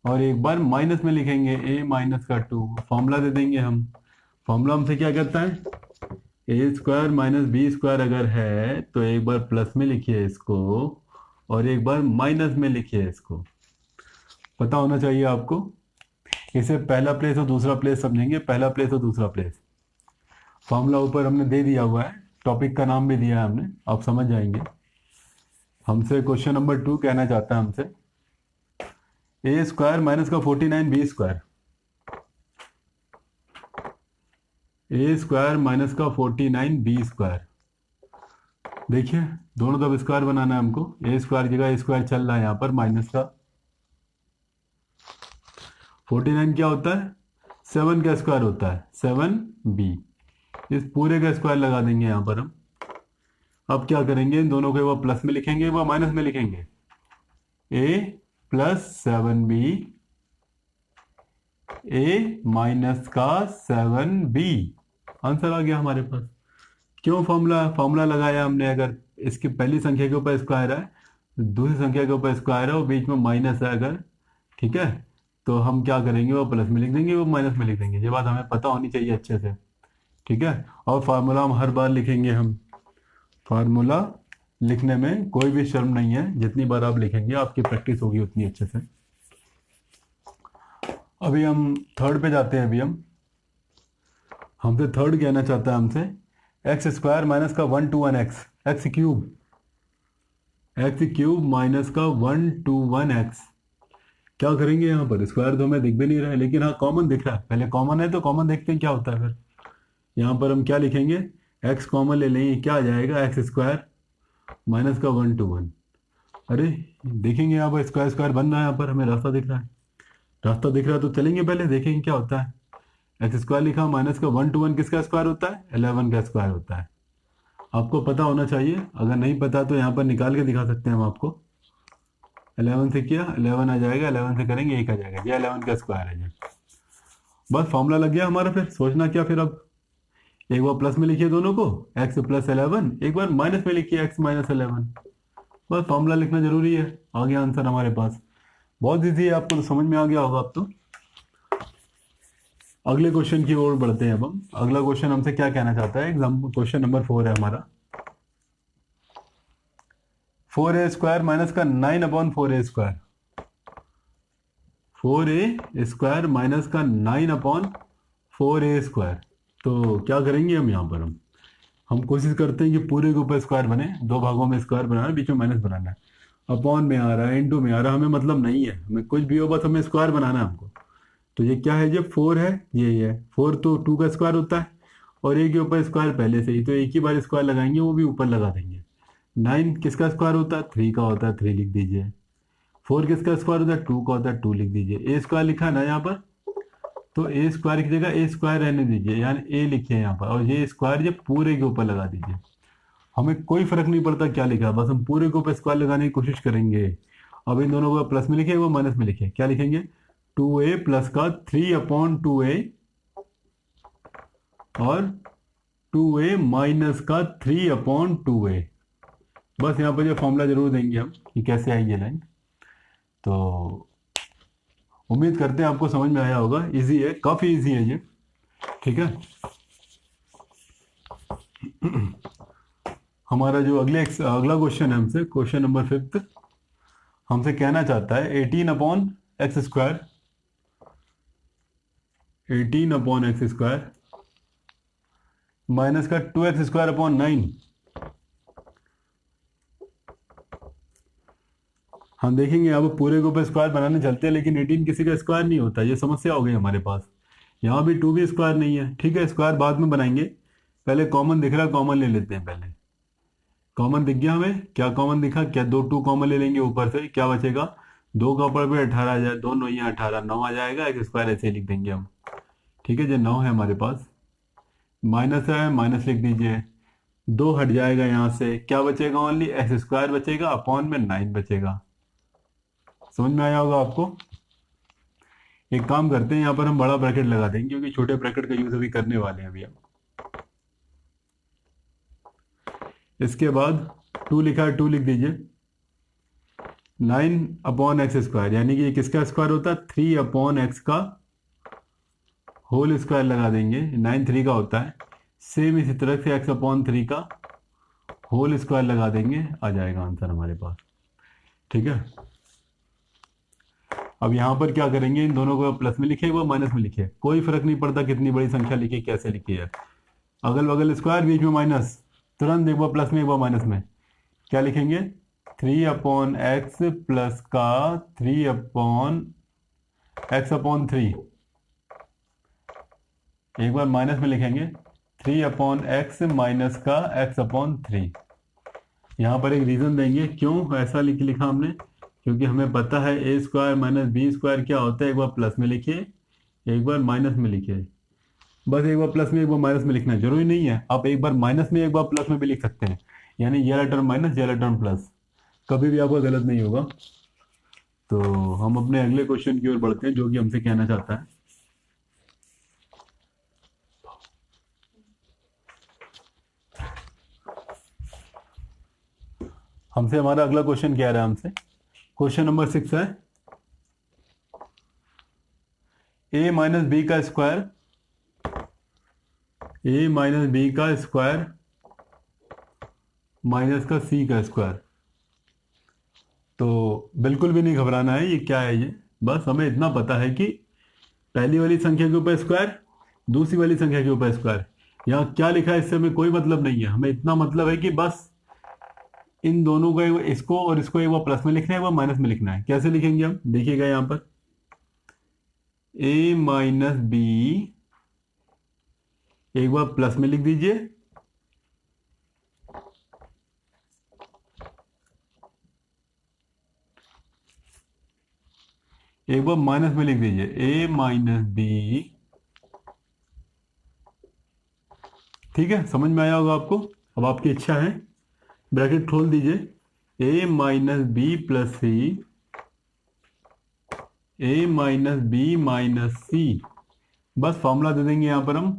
और एक बार माइनस में लिखेंगे, ए माइनस का 2। फॉर्मूला दे देंगे हम। फॉर्मूला हमसे क्या कहता है, a square minus B square अगर है तो एक बार प्लस में लिखिए इसको और एक बार माइनस में लिखिए इसको। पता होना चाहिए आपको। इसे पहला प्लेस और दूसरा प्लेस समझेंगे, पहला प्लेस और दूसरा प्लेस। फॉर्मूला ऊपर हमने दे दिया हुआ है, टॉपिक का नाम भी दिया है हमने, आप समझ जाएंगे। हमसे क्वेश्चन नंबर 2 कहना चाहता है हमसे ए स्क्वायर माइनस का 49 बी स्क्वायर, ए स्क्वायर माइनस का 49 बी स्क्वायर। देखिए दोनों तरफ स्क्वायर बनाना है हमको, ए स्क्वायर जगह स्क्वायर चल रहा है यहाँ पर, माइनस का 49 क्या होता है, 7 का स्क्वायर होता है, 7b। इस पूरे का स्क्वायर लगा देंगे यहाँ पर हम। अब क्या करेंगे, इन दोनों को एक बार प्लस में लिखेंगे, एक बार माइनस में लिखेंगे, a plus 7b, a minus का 7b। आंसर आ गया हमारे पास। क्यों फॉर्मूला लगाया हमने, अगर इसकी पहली संख्या के ऊपर स्क्वायर है, दूसरी संख्या के ऊपर स्क्वायर है और बीच में माइनस है अगर, ठीक है, तो हम क्या करेंगे, वो प्लस में लिख देंगे, वो माइनस में लिख देंगे। ये बात हमें पता होनी चाहिए अच्छे से, ठीक है। और फार्मूला हम हर बार लिखेंगे हम। फार्मूला लिखने में कोई भी शर्म नहीं है, जितनी बार आप लिखेंगे आपकी प्रैक्टिस होगी उतनी अच्छे से। अभी हम थर्ड पे जाते हैं। अभी हमसे थर्ड कहना चाहता है हमसे एक्स स्क्वायर माइनस का 1 to 1 x, x cube minus का 1 to 1 एक्स। क्या करेंगे यहाँ पर, स्क्वायर तो हमें दिख भी नहीं रहा है, लेकिन हाँ कॉमन दिख रहा है। पहले कॉमन है तो कॉमन देखते हैं क्या होता है। फिर यहाँ पर हम क्या लिखेंगे, एक्स कॉमन ले लेंगे, क्या आ जाएगा, एक्स स्क्वायर माइनस का 1 to 1। अरे देखेंगे यहाँ पर स्क्वायर स्क्वायर बन रहा है, यहाँ पर हमें रास्ता दिख रहा है, रास्ता दिख रहा है तो चलेंगे, पहले देखेंगे क्या होता है। एक्स स्क्वायर लिखा, माइनस का 1 to 1 किसका स्क्वायर होता है, 11 का स्क्वायर होता है। आपको पता होना चाहिए, अगर नहीं पता तो यहाँ पर निकाल के दिखा सकते हैं हम आपको। 11 से किया 11 आ जाएगा, 11 से करेंगे 1 आ जाएगा, ये 11 का स्क्वायर है। ये बस फॉर्मूला लग गया हमारा। फिर सोचना क्या, फिर अब एक बार प्लस में लिखिए दोनों को, x प्लस 11, एक बार माइनस में लिखिए x माइनस 11। बस फॉर्मूला लिखना जरूरी है, आ गया आंसर हमारे पास। बहुत ईजी है, आपको तो समझ में आ गया होगा अब तो। अगले क्वेश्चन की ओर बढ़ते हैं अब हम। अगला क्वेश्चन हमसे क्या कहना चाहता है, एग्जाम्पल क्वेश्चन नंबर 4 है हमारा। 4a स्क्वायर माइनस का 9 upon 4a square, 4a square minus का 9 अपॉन 4a स्क्वायर। तो क्या करेंगे हम यहाँ पर, हम कोशिश करते हैं कि पूरे के ऊपर स्क्वायर बने, दो भागों में स्क्वायर बनाना है, बीच में माइनस बनाना है। अपॉन में आ रहा है, इनटू में आ रहा है, हमें मतलब नहीं है, हमें कुछ भी हो बस हमें स्क्वायर बनाना है हमको। तो ये क्या है, ये 4 है, ये है 4, तो 2 का स्क्वायर होता है और एक के ऊपर स्क्वायर पहले से ही, तो एक ही बार स्क्वायर लगाएंगे, वो भी ऊपर लगा देंगे। 9 किसका स्क्वायर होता है, 3 का होता है, 3 लिख दीजिए। 4 किसका स्क्वायर होता है, 2 का होता है, 2 लिख दीजिए। ए स्क्वायर लिखा है ना यहाँ पर, तो ए स्क्वायर की जगह ए स्क्वायर रहने दीजिए, यानी ए लिखिए यहाँ पर, और ये स्क्वायर ये पूरे के ऊपर लगा दीजिए। हमें कोई फर्क नहीं पड़ता क्या लिखा, बस हम पूरे के ऊपर स्क्वायर लगाने की कोशिश करेंगे। अब इन दोनों को प्लस में लिखे, वो माइनस में लिखे, क्या लिखेंगे, 2a प्लस का 3 अपॉन 2a और 2a माइनस का 3 अपॉन 2a। बस यहाँ पर ये फॉर्मूला जरूर देंगे हम कि कैसे आई ये लाइन। तो उम्मीद करते हैं आपको समझ में आया होगा, इजी है, काफी इजी है ये, ठीक है। हमारा जो अगला क्वेश्चन है हमसे, क्वेश्चन नंबर 5 हमसे कहना चाहता है 18 upon x square, 18 upon x square minus का 2x स्क्वायर अपॉन 9। हम देखेंगे अब पूरे के ऊपर स्क्वायर बनाने चलते हैं, लेकिन 18 किसी का स्क्वायर नहीं होता, ये समस्या हो गई हमारे पास। यहाँ भी 2 भी स्क्वायर नहीं है, ठीक है, स्क्वायर बाद में बनाएंगे, पहले कॉमन दिख रहा है, कॉमन ले लेते हैं पहले। कॉमन दिख गया हमें, क्या कॉमन दिखा, क्या दो टू कॉमन ले लेंगे ऊपर से, क्या बचेगा, दो का ऊपर पे 18 आ जाए, दो नौ या 18, 9 आ जाएगा, एक्स स्क्वायर ऐसे ही लिख देंगे हम। ठीक है, जो 9 है हमारे पास, माइनस है, माइनस लिख दीजिए, दो हट जाएगा यहाँ से, क्या बचेगा, ओनली एक्स स्क्वायर बचेगा, अपॉन में 9 बचेगा। समझ में आया होगा आपको। एक काम करते हैं, यहाँ पर हम बड़ा ब्रैकेट लगा देंगे क्योंकि छोटे ब्रैकेट का यूज अभी करने वाले हैं अभी हम। इसके बाद 2 लिखा है, 2 लिख दीजिए, 9 अपॉन एक्स स्क्वायर, यानी कि ये किसका स्क्वायर होता है, 3 अपॉन एक्स का होल स्क्वायर लगा देंगे, 9 3 का होता है। सेम इसी तरह से एक्स अपॉन 3 का होल स्क्वायर लगा देंगे, आ जाएगा आंसर हमारे पास। ठीक है, अब यहाँ पर क्या करेंगे, इन दोनों को प्लस में लिखे वो माइनस में लिखे, कोई फर्क नहीं पड़ता कितनी बड़ी संख्या लिखी कैसे लिखी है, अगल बगल स्क्वायर बीच में माइनस, तुरंत एक बार प्लस में एक बार माइनस में, क्या लिखेंगे, 3 अपॉन एक्स प्लस का 3 अपॉन एक्स अपॉन 3, एक बार माइनस में लिखेंगे 3 अपॉन एक्स माइनस का एक्स अपॉन 3। यहाँ पर एक रीजन देंगे क्यों ऐसा लिखा हमने, क्योंकि हमें पता है a square minus B square क्या होता है, एक बार प्लस में लिखिए एक बार माइनस में लिखिए, बस एक बार प्लस में एक बार माइनस में लिखना जरूरी नहीं है, आप एक बार माइनस में एक बार प्लस में भी लिख सकते हैं, यानी ये वाला टर्म माइनस ये वाला टर्म प्लस, कभी भी आपका गलत नहीं होगा। तो हम अपने अगले क्वेश्चन की ओर बढ़ते हैं जो कि हमसे कहना चाहता है। हमसे हमारा अगला क्वेश्चन क्या रहा है, हमसे क्वेश्चन नंबर 6 है, a माइनस बी का स्क्वायर, a माइनस बी का स्क्वायर माइनस का c का स्क्वायर। तो बिल्कुल भी नहीं घबराना है, ये क्या है, ये बस हमें इतना पता है कि पहली वाली संख्या के ऊपर स्क्वायर, दूसरी वाली संख्या के ऊपर स्क्वायर, यहाँ क्या लिखा है इससे हमें कोई मतलब नहीं है, हमें इतना मतलब है कि बस इन दोनों को इसको और इसको एक बार प्लस में लिखना है एक बार माइनस में लिखना है। कैसे लिखेंगे हम, देखिएगा यहाँ पर a माइनस बी एक बार प्लस में लिख दीजिए, एक बार माइनस में लिख दीजिए a माइनस बी। ठीक है, समझ में आया होगा आपको। अब आपकी इच्छा है, ब्रैकेट खोल दीजिए, a minus b plus c, a minus b minus c, बस फॉर्मूला दे देंगे यहाँ पर हम,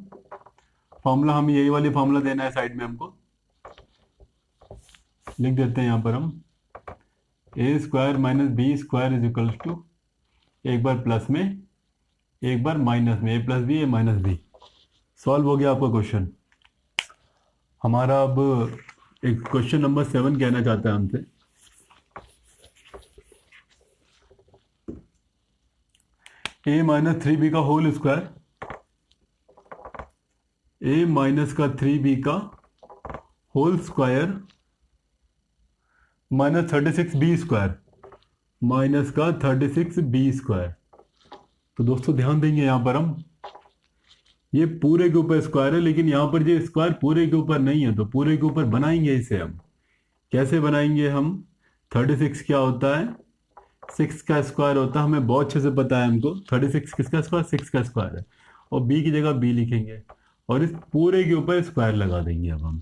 फॉर्मूला हम यही वाली फॉर्मूला देना है साइड में, हमको लिख देते हैं यहाँ पर हम, a square minus B square is equal to, एक बार प्लस में एक बार माइनस में, a plus B A minus b. Solve हो गया आपका क्वेश्चन हमारा। अब एक क्वेश्चन नंबर 7 कहना चाहता है हमसे, a माइनस 3b का होल स्क्वायर, a माइनस का 3b का whole square minus 36b square, minus का 36b स्क्वायर। तो दोस्तों ध्यान देंगे यहाँ पर हम, ये पूरे के ऊपर स्क्वायर है, लेकिन यहाँ पर ये स्क्वायर पूरे के ऊपर नहीं है, तो पूरे के ऊपर बनाएंगे इसे हम, कैसे बनाएंगे हम, 36 क्या होता है, 6 का स्क्वायर होता है, हमें बहुत अच्छे से पता है हमको, 36 किसका स्क्वायर, 6 का स्क्वायर है, और b की जगह b लिखेंगे और इस पूरे के ऊपर स्क्वायर लगा देंगे। अब हम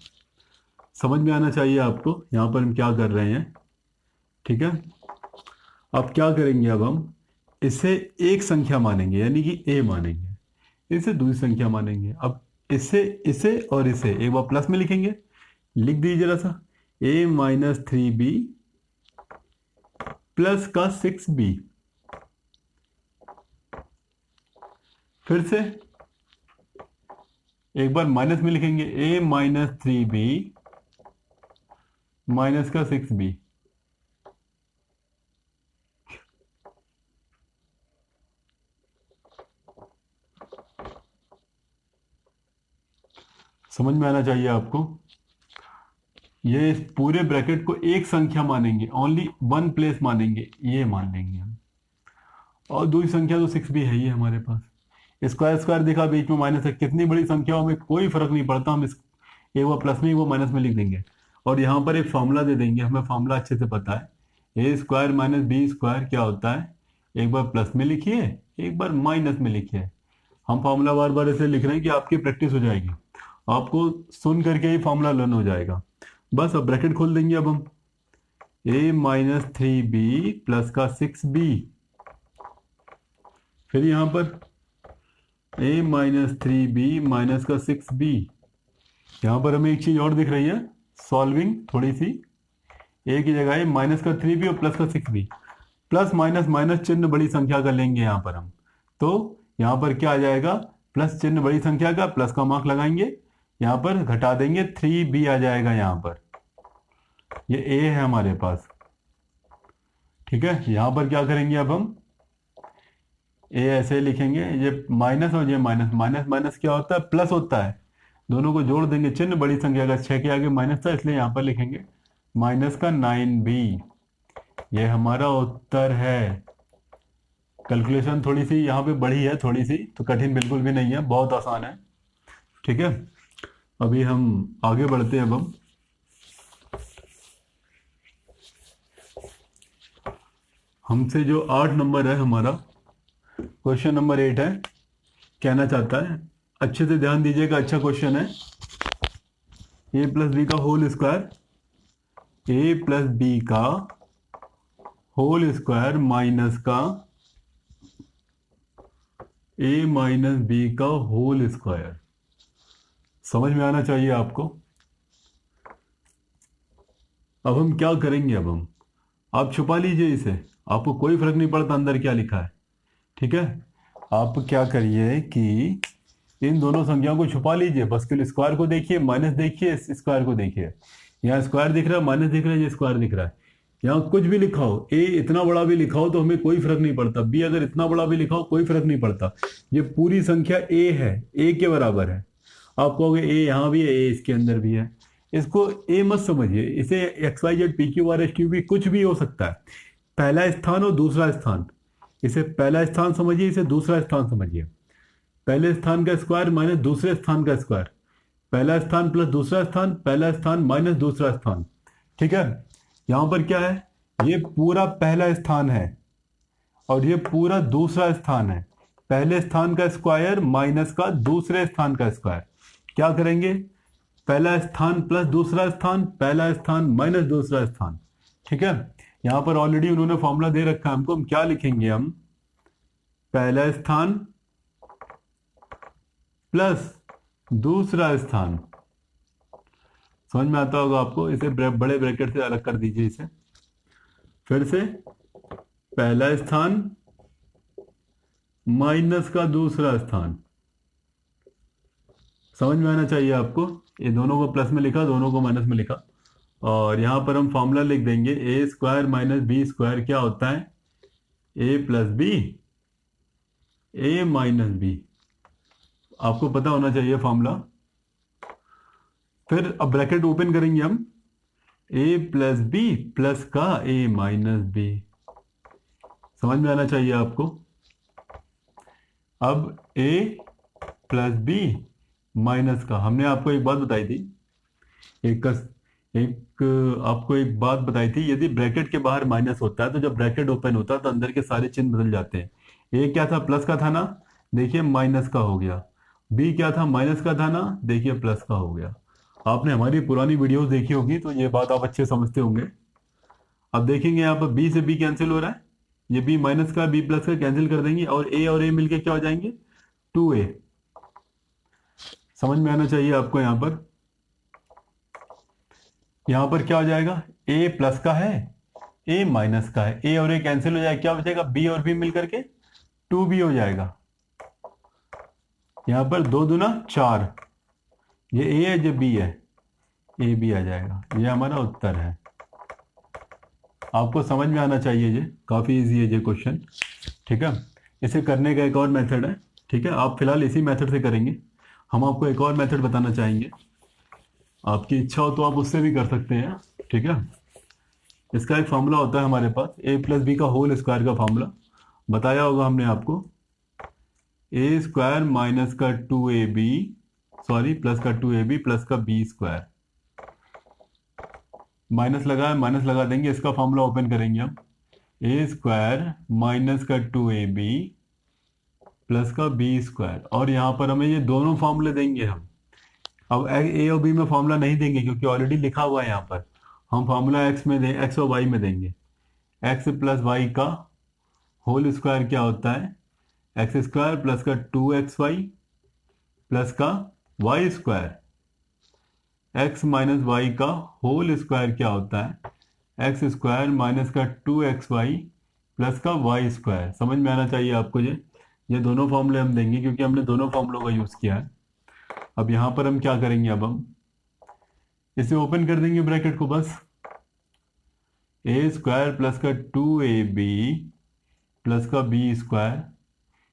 समझ में आना चाहिए आपको यहाँ पर हम क्या कर रहे हैं। ठीक है, अब क्या करेंगे, अब हम इसे एक संख्या मानेंगे यानी कि a मानेंगे, इसे दूसरी संख्या मानेंगे। अब इसे इसे और इसे एक बार प्लस में लिखेंगे, लिख दीजिए जरा सा, a माइनस 3b प्लस का 6b, फिर से एक बार माइनस में लिखेंगे, a माइनस 3b माइनस का 6b। समझ में आना चाहिए आपको। ये इस पूरे ब्रैकेट को एक संख्या मानेंगे, ओनली वन प्लेस मानेंगे, ये मान लेंगे हम, और दूसरी संख्या तो 6 भी है ही हमारे पास। स्क्वायर स्क्वायर दिखा बीच में माइनस है, कितनी बड़ी संख्याओं में कोई फर्क नहीं पड़ता, हम इस एक बार प्लस में एक बार माइनस में लिख देंगे। और यहाँ पर एक फॉर्मूला दे देंगे, हमें फॉर्मूला अच्छे से पता है। A square minus B square क्या होता है, एक बार प्लस में लिखिए, एक बार माइनस में लिखिए। हम फॉर्मूला बार बार इसलिए लिख रहे हैं कि आपकी प्रैक्टिस हो जाएगी, आपको सुन करके ही फॉर्मूला लर्न हो जाएगा। बस अब ब्रैकेट खोल देंगे अब हम, ए माइनस 3b प्लस का 6b, फिर यहाँ पर ए माइनस 3b माइनस का 6b। यहाँ पर हमें एक चीज और दिख रही है, सॉल्विंग थोड़ी सी, ए की जगह माइनस का 3b और प्लस का 6b। प्लस माइनस माइनस चिन्ह बड़ी संख्या का लेंगे यहाँ पर हम, तो यहाँ पर क्या आ जाएगा, प्लस चिन्ह बड़ी संख्या का, प्लस का मार्क लगाएंगे, यहाँ पर घटा देंगे 3b आ जाएगा यहाँ पर, ये a है हमारे पास। ठीक है, यहाँ पर क्या करेंगे अब हम, a ऐसे लिखेंगे, ये माइनस और ये माइनस, माइनस माइनस क्या होता है, प्लस होता है, दोनों को जोड़ देंगे, चिन्ह बड़ी संख्या का, 6 के आगे माइनस था इसलिए यहाँ पर लिखेंगे माइनस का 9b। ये हमारा उत्तर है। कैलकुलेशन थोड़ी सी यहाँ पे बढ़ी है, थोड़ी सी तो कठिन बिल्कुल भी नहीं है, बहुत आसान है। ठीक है, अभी हम आगे बढ़ते हैं। अब हम हमसे जो 8 नंबर है हमारा, क्वेश्चन नंबर 8 है, कहना चाहता है, अच्छे से ध्यान दीजिएगा, अच्छा क्वेश्चन है। ए प्लस बी का होल स्क्वायर, ए प्लस बी का होल स्क्वायर माइनस का ए माइनस बी का होल स्क्वायर, समझ में आना चाहिए आपको। अब हम क्या करेंगे, अब हम, आप छुपा लीजिए इसे, आपको कोई फर्क नहीं पड़ता अंदर क्या लिखा है। ठीक है, आप क्या करिए कि इन दोनों संख्याओं को छुपा लीजिए, बस के स्क्वायर को देखिए, माइनस देखिए, स्क्वायर को देखिए, यहाँ स्क्वायर दिख रहा है, माइनस दिख रहा है, ये स्क्वायर दिख रहा है। यहाँ कुछ भी लिखा हो, ए इतना बड़ा भी लिखा हो तो हमें कोई फर्क नहीं पड़ता, बी अगर इतना बड़ा भी लिखा हो कोई फर्क नहीं पड़ता, ये पूरी संख्या ए है, ए के बराबर है। आप कहोगे ए यहाँ भी है, ए इसके अंदर भी है, इसको ए मत समझिए, इसे X Y Z P Q R S Q भी कुछ भी हो सकता है, पहला स्थान और दूसरा स्थान, इसे पहला स्थान समझिए, इसे दूसरा स्थान समझिए। पहले स्थान का स्क्वायर माइनस दूसरे स्थान का स्क्वायर, पहला स्थान प्लस दूसरा स्थान, पहला स्थान माइनस दूसरा स्थान। ठीक है, यहां पर क्या है, ये पूरा पहला स्थान है और ये पूरा दूसरा स्थान है, पहले स्थान का स्क्वायर माइनस का दूसरे स्थान का स्क्वायर। क्या करेंगे, पहला स्थान प्लस दूसरा स्थान, पहला स्थान माइनस दूसरा स्थान। ठीक है, यहां पर ऑलरेडी उन्होंने फॉर्मूला दे रखा है हमको, हम क्या लिखेंगे, हम पहला स्थान प्लस दूसरा स्थान, समझ में आता होगा आपको, इसे बड़े ब्रैकेट से अलग कर दीजिए इसे, फिर से पहला स्थान माइनस का दूसरा स्थान, समझ में आना चाहिए आपको। ये दोनों को प्लस में लिखा, दोनों को माइनस में लिखा, और यहां पर हम फॉर्मूला लिख देंगे, a square minus B square क्या होता है, ए प्लस बी, ए माइनस बी, आपको पता होना चाहिए फॉर्मूला। फिर अब ब्रैकेट ओपन करेंगे हम, ए प्लस बी प्लस का ए माइनस बी, समझ में आना चाहिए आपको। अब ए प्लस बी माइनस का, हमने आपको एक बात बताई थी, आपको एक बात बताई थी, यदि ब्रैकेट के बाहर माइनस होता है तो जब ब्रैकेट ओपन होता है तो अंदर के सारे चिन्ह बदल जाते हैं। ए क्या था, प्लस का था ना, देखिए माइनस का हो गया, बी क्या था, माइनस का था ना, देखिए प्लस का हो गया। आपने हमारी पुरानी वीडियोस देखी होगी तो ये बात आप अच्छे समझते होंगे। अब देखेंगे यहाँ पर बी से बी कैंसिल हो रहा है, ये बी माइनस का बी प्लस का कैंसिल कर देंगे, और ए मिलके क्या हो जाएंगे, 2a, समझ में आना चाहिए आपको। यहाँ पर क्या हो जाएगा, a प्लस का है, a माइनस का है, a और a कैंसिल हो जाएगा, क्या बचेगा, b और b मिलकर के 2b हो जाएगा। यहाँ पर 2 दूना 4, ये a है, जो b है, a b आ जाएगा, ये हमारा उत्तर है। आपको समझ में आना चाहिए, ये काफी इजी है ये क्वेश्चन। ठीक है, इसे करने का एक और मेथड है। ठीक है, आप फिलहाल इसी मेथड से करेंगे, हम आपको एक और मेथड बताना चाहेंगे, आपकी इच्छा हो तो आप उससे भी कर सकते हैं। ठीक है, इसका एक फॉर्मूला होता है हमारे पास, ए प्लस बी का होल स्क्वायर का फॉर्मूला बताया होगा हमने आपको, ए स्क्वायर माइनस का 2ab, सॉरी प्लस का 2ab प्लस का बी स्क्वायर। माइनस लगा है, माइनस लगा देंगे, इसका फॉर्मूला ओपन करेंगे हम। ए स्क्वायर माइनस का 2ab प्लस का बी स्क्वायर, और यहाँ पर हमें ये दोनों फॉर्मूले देंगे हम। अब ए और बी में फॉर्मूला नहीं देंगे क्योंकि ऑलरेडी लिखा हुआ है यहाँ पर। हम फॉर्मूला एक्स में दें, एक्स और वाई में देंगे। एक्स प्लस वाई का होल स्क्वायर क्या होता है, एक्स स्क्वायर प्लस का 2xy प्लस का Y square. X minus Y का होल स्क्वायर क्या होता है, एक्स स्क्वायर माइनस का 2xy प्लस का वाई स्क्वायर। समझ में आना चाहिए आपको। ये दोनों फॉर्मूले हम देंगे क्योंकि हमने दोनों फॉर्मूलों का यूज़ किया है। अब यहाँ पर हम क्या करेंगे, अब हम इसे ओपन कर देंगे ब्रैकेट को बस। ए स्क्वायर प्लस का 2ab प्लस का बी स्क्वायर,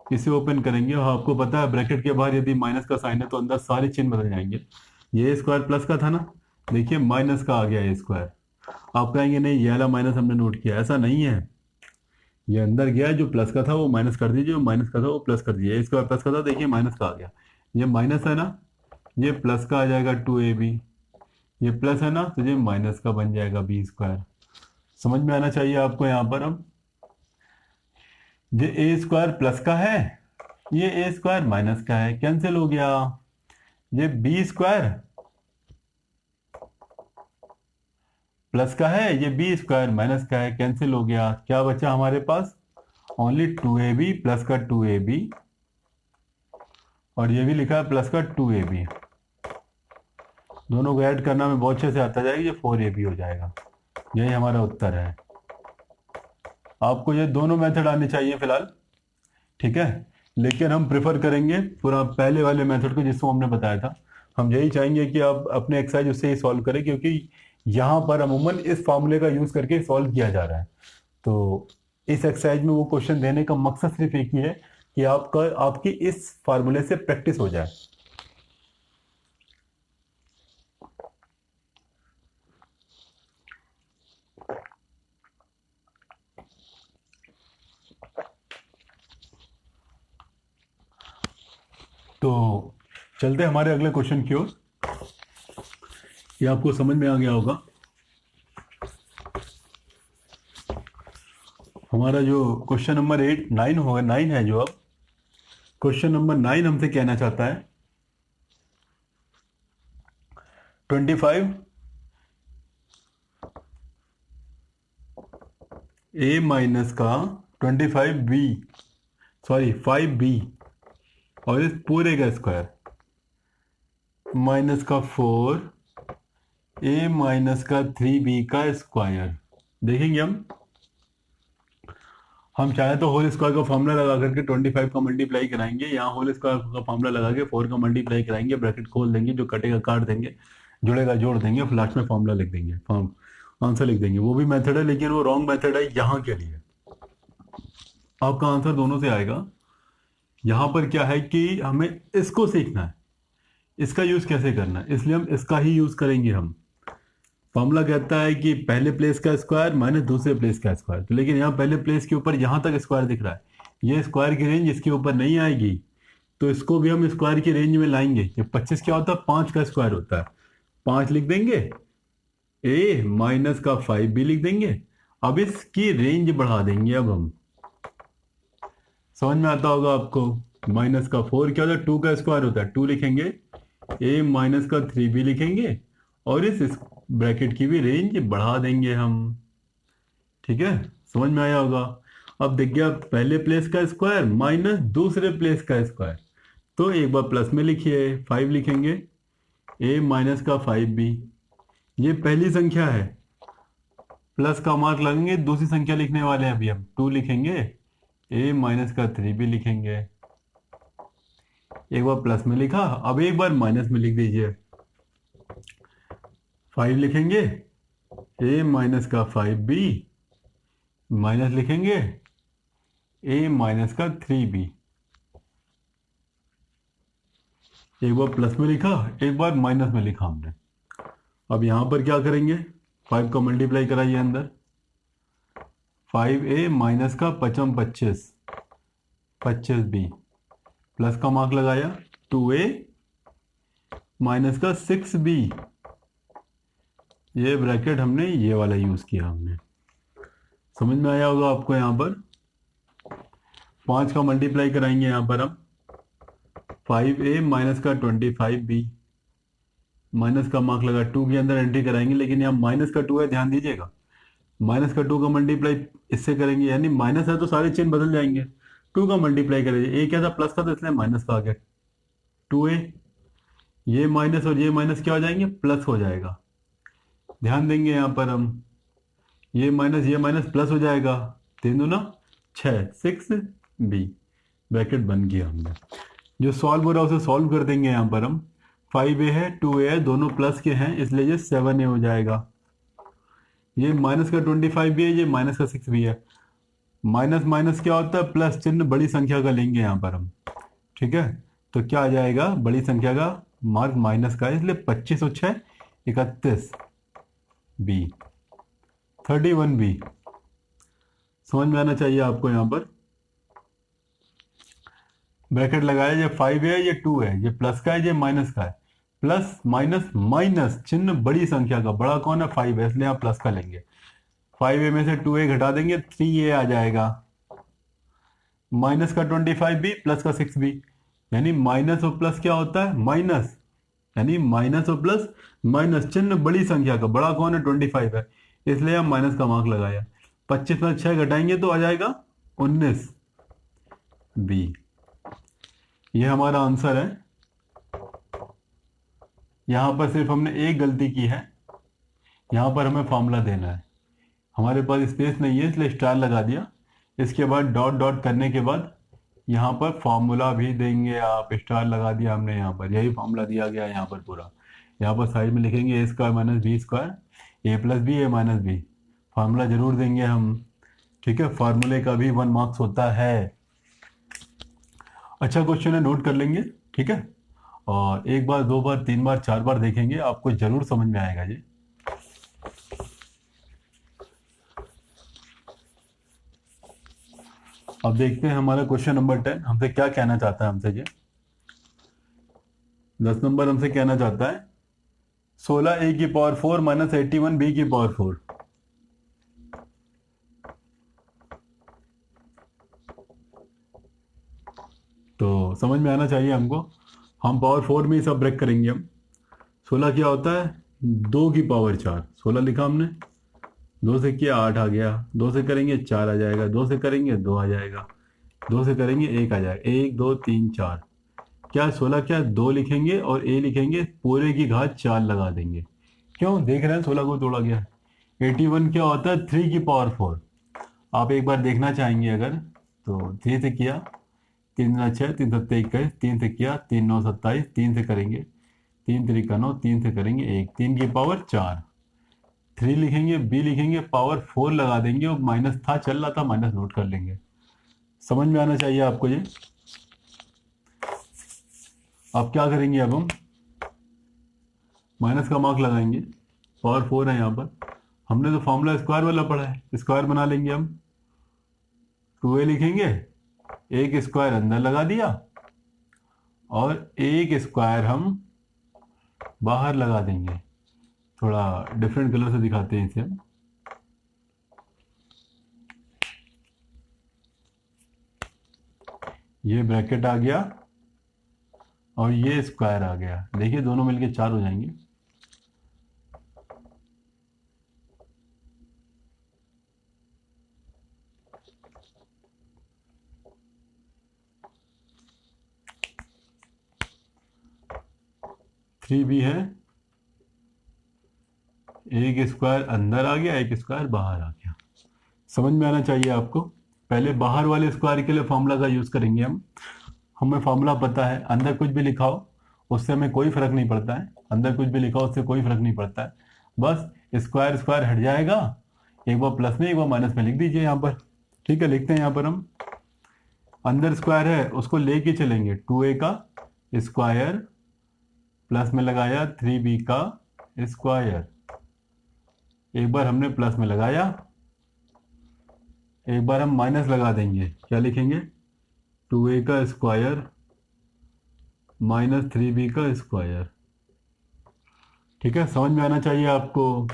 इसे ओपन करेंगे। और आपको पता है ब्रैकेट के बाहर यदि माइनस का साइन है तो अंदर सारे चिन्ह बदल जाएंगे। ये ए स्क्वायर प्लस का था ना, देखिए माइनस का आ गया ए स्क्वायर। आप कहेंगे नहीं ये वाला माइनस हमने नोट किया, ऐसा नहीं है। ये अंदर गया, जो प्लस का था वो माइनस कर दीजिए, जो माइनस का था वो प्लस कर दीजिए। ए स्क्वायर प्लस का था, देखिए माइनस का आ गया। ये माइनस है ना, ये प्लस का आ जाएगा 2ab। ये प्लस है ना तो ये माइनस का बन जाएगा बी स्क्वायर। समझ में आना चाहिए आपको यहाँ पर। अब ये ए स्क्वायर प्लस का है, ये ए स्क्वायर माइनस का है, कैंसिल हो गया। ये बी स्क्वायर प्लस का है, ये बी स्क्वायर माइनस का है, कैंसिल हो गया। क्या बचा हमारे पास, ओनली 2ab प्लस का 2ab, और ये भी लिखा है प्लस का 2ab। दोनों को ऐड करना में बहुत अच्छे से आता जाएगा, ये 4ab हो जाएगा। यही हमारा उत्तर है। आपको ये दोनों मेथड आने चाहिए फिलहाल, ठीक है। लेकिन हम प्रेफर करेंगे पूरा पहले वाले मेथड को जिसको हमने बताया था। हम यही चाहेंगे कि आप अपने एक्सरसाइज उससे ही सॉल्व करें, क्योंकि यहाँ पर अमूमन इस फॉर्मूले का यूज करके सॉल्व किया जा रहा है। तो इस एक्सरसाइज में वो क्वेश्चन देने का मकसद सिर्फ एक ही है कि आपकी इस फार्मूले से प्रैक्टिस हो जाए। तो चलते हमारे अगले क्वेश्चन की ओर। ये आपको समझ में आ गया होगा। हमारा जो क्वेश्चन नंबर 9 होगा, 9 है जो। अब क्वेश्चन नंबर 9 हमसे कहना चाहता है 25 a माइनस का 25b, सॉरी 5b, और इस पूरे का स्क्वायर माइनस का 4a माइनस का 3b का स्क्वायर। देखेंगे हम चाहे तो होल स्क्वायर का फॉर्मूला लगा करके 25 का मल्टीप्लाई कराएंगे, यहाँ होल स्क्वायर का फॉर्मूला लगा के 4 का मल्टीप्लाई कराएंगे, ब्रैकेट खोल देंगे, जो कटेगा काट देंगे, जुड़ेगा जोड़ देंगे, फिर लास्ट में फॉर्मूला लिख देंगे, आंसर लिख देंगे। वो भी मेथड है, लेकिन वो रॉन्ग मेथड है यहाँ के लिए। आपका आंसर दोनों से आएगा। यहाँ पर क्या है कि हमें इसको सीखना है, इसका यूज कैसे करना है, इसलिए हम इसका ही यूज करेंगे। हम फॉर्मूला कहता है कि पहले प्लेस का स्क्वायर माइनस दूसरे प्लेस का स्क्वायर। तो लेकिन यहाँ पहले प्लेस के ऊपर यहाँ तक स्क्वायर दिख रहा है, ये स्क्वायर की रेंज इसके ऊपर नहीं आएगी, तो इसको भी हम स्क्वायर की रेंज में लाएंगे। ये 25 क्या होता है, 5 का स्क्वायर होता है, 5 लिख देंगे, a माइनस का 5b लिख देंगे। अब इसकी रेंज बढ़ा देंगे। अब हम समझ में आता होगा आपको। माइनस का 4 क्या होता है, 2 का स्क्वायर होता है, 2 लिखेंगे, a माइनस का 3b लिखेंगे, और इस ब्रैकेट की भी रेंज बढ़ा देंगे हम। ठीक है, समझ में आया होगा। अब देख गया, पहले प्लेस का स्क्वायर माइनस दूसरे प्लेस का स्क्वायर, तो एक बार प्लस में लिखिए, 5 लिखेंगे, a माइनस का 5b, ये पहली संख्या है, प्लस का मार्क लगेंगे, दूसरी संख्या लिखने वाले हैं अभी हम, 2 लिखेंगे, a माइनस का 3b लिखेंगे। एक बार प्लस में लिखा, अब एक बार माइनस में लिख दीजिए, 5 लिखेंगे, a माइनस का 5b, माइनस लिखेंगे, a माइनस का 3b। एक बार प्लस में लिखा, एक बार माइनस में लिखा हमने। अब यहां पर क्या करेंगे, 5 को मल्टीप्लाई कराइए अंदर, 5a माइनस का 5 25, 25b, प्लस का मार्क लगाया, 2a माइनस का 6b, ये ब्रैकेट हमने ये वाला यूज किया हमने, समझ में आया होगा आपको। यहाँ पर 5 का मल्टीप्लाई कराएंगे यहाँ पर हम 5a माइनस का 25b, माइनस का मार्क लगा 2 के अंदर एंट्री कराएंगे, लेकिन यहाँ माइनस का 2 है, ध्यान दीजिएगा। माइनस का 2 का मल्टीप्लाई इससे करेंगे, यानी माइनस है तो सारे चिन्ह बदल जाएंगे। 2 का मल्टीप्लाई करेंगे, ए क्या था प्लस का, तो इसलिए माइनस का आ गया 2a। ये माइनस और ये माइनस क्या हो जाएंगे, प्लस हो जाएगा। ध्यान देंगे यहाँ पर हम, ये माइनस प्लस हो जाएगा, 3 दूना 6, 6b, ब्रैकेट बन गया हमने। जो सॉल्व हो रहा है उसे सॉल्व कर देंगे यहाँ पर हम। 5a है 2a है, दोनों प्लस के हैं, इसलिए ये 7a हो जाएगा। ये माइनस का 25 भी है, ये माइनस का 6 भी है। माइनस माइनस क्या होता है, प्लस चिन्ह बड़ी संख्या का लेंगे यहाँ पर हम, ठीक है। तो क्या आ जाएगा, बड़ी संख्या का मार्क माइनस का है, इसलिए 25 और 6 31 बी, 31 बी। समझ में आना चाहिए आपको। यहाँ पर ब्रैकेट लगाया, ये 5 है ये 2 है, ये प्लस का है ये माइनस का है। प्लस माइनस माइनस चिन्ह बड़ी संख्या का, बड़ा कौन है 5 है, इसलिए आप प्लस का लेंगे। 5a में से 2a घटा देंगे 3a आ जाएगा। माइनस का 25 भी प्लस का 6 भी, यानी माइनस और प्लस क्या होता है, माइनस, यानी माइनस और प्लस माइनस चिन्ह बड़ी संख्या का, बड़ा कौन है 25 है, इसलिए हम माइनस का मार्क लगाया। 25 में 6 घटाएंगे तो आ जाएगा 19 बी। ये हमारा आंसर है। यहां पर सिर्फ हमने एक गलती की है, यहां पर हमें फॉर्मूला देना है, हमारे पास स्पेस नहीं है इसलिए स्टार लगा दिया। इसके बाद डॉट डॉट करने के बाद यहाँ पर फॉर्मूला भी देंगे आप, स्टार लगा दिया हमने, यहाँ पर यही फॉर्मूला दिया गया है यहाँ पर पूरा। यहाँ पर साइड में लिखेंगे a² minus b², a plus B A minus B, formula जरूर देंगे हम, ठीक है। फार्मूले का भी 1 मार्क्स होता है। अच्छा क्वेश्चन है, नोट कर लेंगे, ठीक है। और एक बार, 2 बार, 3 बार, 4 बार देखेंगे, आपको जरूर समझ में आएगा जी। अब देखते हैं हमारा क्वेश्चन नंबर 10 हमसे क्या कहना चाहता है। हमसे ये 10 नंबर हमसे कहना चाहता है 16a की पावर 4 माइनस 81b की पावर 4। तो समझ में आना चाहिए हमको। हम पावर 4 में ही सब ब्रेक करेंगे हम। 16 क्या होता है, 2 की पावर 4, 16 लिखा हमने, 2 से किया 8 आ गया, 2 से करेंगे 4 आ जाएगा, 2 से करेंगे 2 आ जाएगा, 2 से करेंगे 1 आ जाएगा, 1 2 3 4। क्या 16 क्या 2 लिखेंगे और a लिखेंगे, पूरे की घात 4 लगा देंगे। क्यों, देख रहे हैं 16 को तोड़ा गया। 81 क्या होता है, 3 की पावर 4। आप एक बार देखना चाहेंगे अगर, तो 3 से किया 3 दूना 6, 3 7 21, 3 से किया 3 9 27, 3 से करेंगे 3 3 9, 3 से करेंगे 1, 3 की पावर 4। 3 लिखेंगे, b लिखेंगे, पावर 4 लगा देंगे, और माइनस था चल रहा था, माइनस नोट कर लेंगे। समझ में आना चाहिए आपको ये। अब क्या करेंगे, अब हम माइनस का मार्क लगाएंगे, पावर 4 है यहाँ पर। हमने तो फॉर्मूला स्क्वायर वाला पढ़ा है, स्क्वायर बना लेंगे हम। 2a लिखेंगे, एक स्क्वायर अंदर लगा दिया और एक स्क्वायर हम बाहर लगा देंगे। थोड़ा डिफरेंट कलर से दिखाते हैं इसे। ये ब्रैकेट आ गया और ये स्क्वायर आ गया, देखिए दोनों मिलके 4 हो जाएंगे। थ्री भी है, एक स्क्वायर अंदर आ गया, एक स्क्वायर बाहर आ गया। समझ में आना चाहिए आपको। पहले बाहर वाले स्क्वायर के लिए फॉर्मूला का यूज करेंगे हम। हमें फॉर्मूला पता है, अंदर कुछ भी लिखा हो उससे हमें कोई फर्क नहीं पड़ता है, अंदर कुछ भी लिखा हो उससे कोई फर्क नहीं पड़ता है। बस स्क्वायर स्क्वायर हट जाएगा, एक बार प्लस में एक बार माइनस में लिख दीजिए यहाँ पर, ठीक है। लिखते हैं यहाँ पर हम, अंदर स्क्वायर है उसको लेके चलेंगे, 2a का स्क्वायर प्लस में लगाया 3b का स्क्वायर। एक बार हमने प्लस में लगाया, एक बार हम माइनस लगा देंगे, क्या लिखेंगे, 2a का स्क्वायर माइनस 3b का स्क्वायर, ठीक है। समझ में आना चाहिए आपको।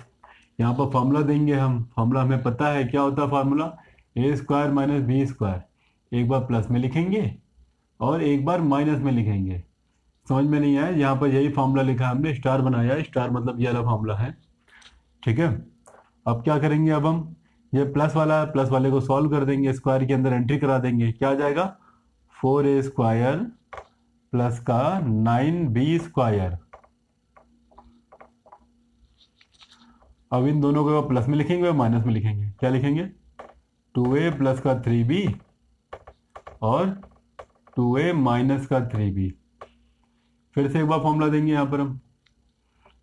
यहाँ पर फॉर्मूला देंगे हम, फॉर्मूला हमें पता है क्या होता है फॉर्मूला, ए स्क्वायर माइनस बी स्क्वायर। एक बार प्लस में लिखेंगे और एक बार माइनस में लिखेंगे। समझ में नहीं आया, यहाँ पर यही फॉर्मूला लिखा है हमने, स्टार बनाया है, स्टार मतलब ये वाला फॉर्मूला है। ठीक है, अब क्या करेंगे, अब हम ये प्लस वाला है, प्लस वाले को सॉल्व कर देंगे, स्क्वायर के अंदर एंट्री करा देंगे, क्या आ जाएगा 4a स्क्वायर प्लस का 9b स्क्वायर। अब इन दोनों को प्लस में लिखेंगे और माइनस में लिखेंगे, क्या लिखेंगे 2a प्लस का 3b और 2a माइनस का 3b। फिर से एक बार फॉर्मूला देंगे, यहाँ पर हम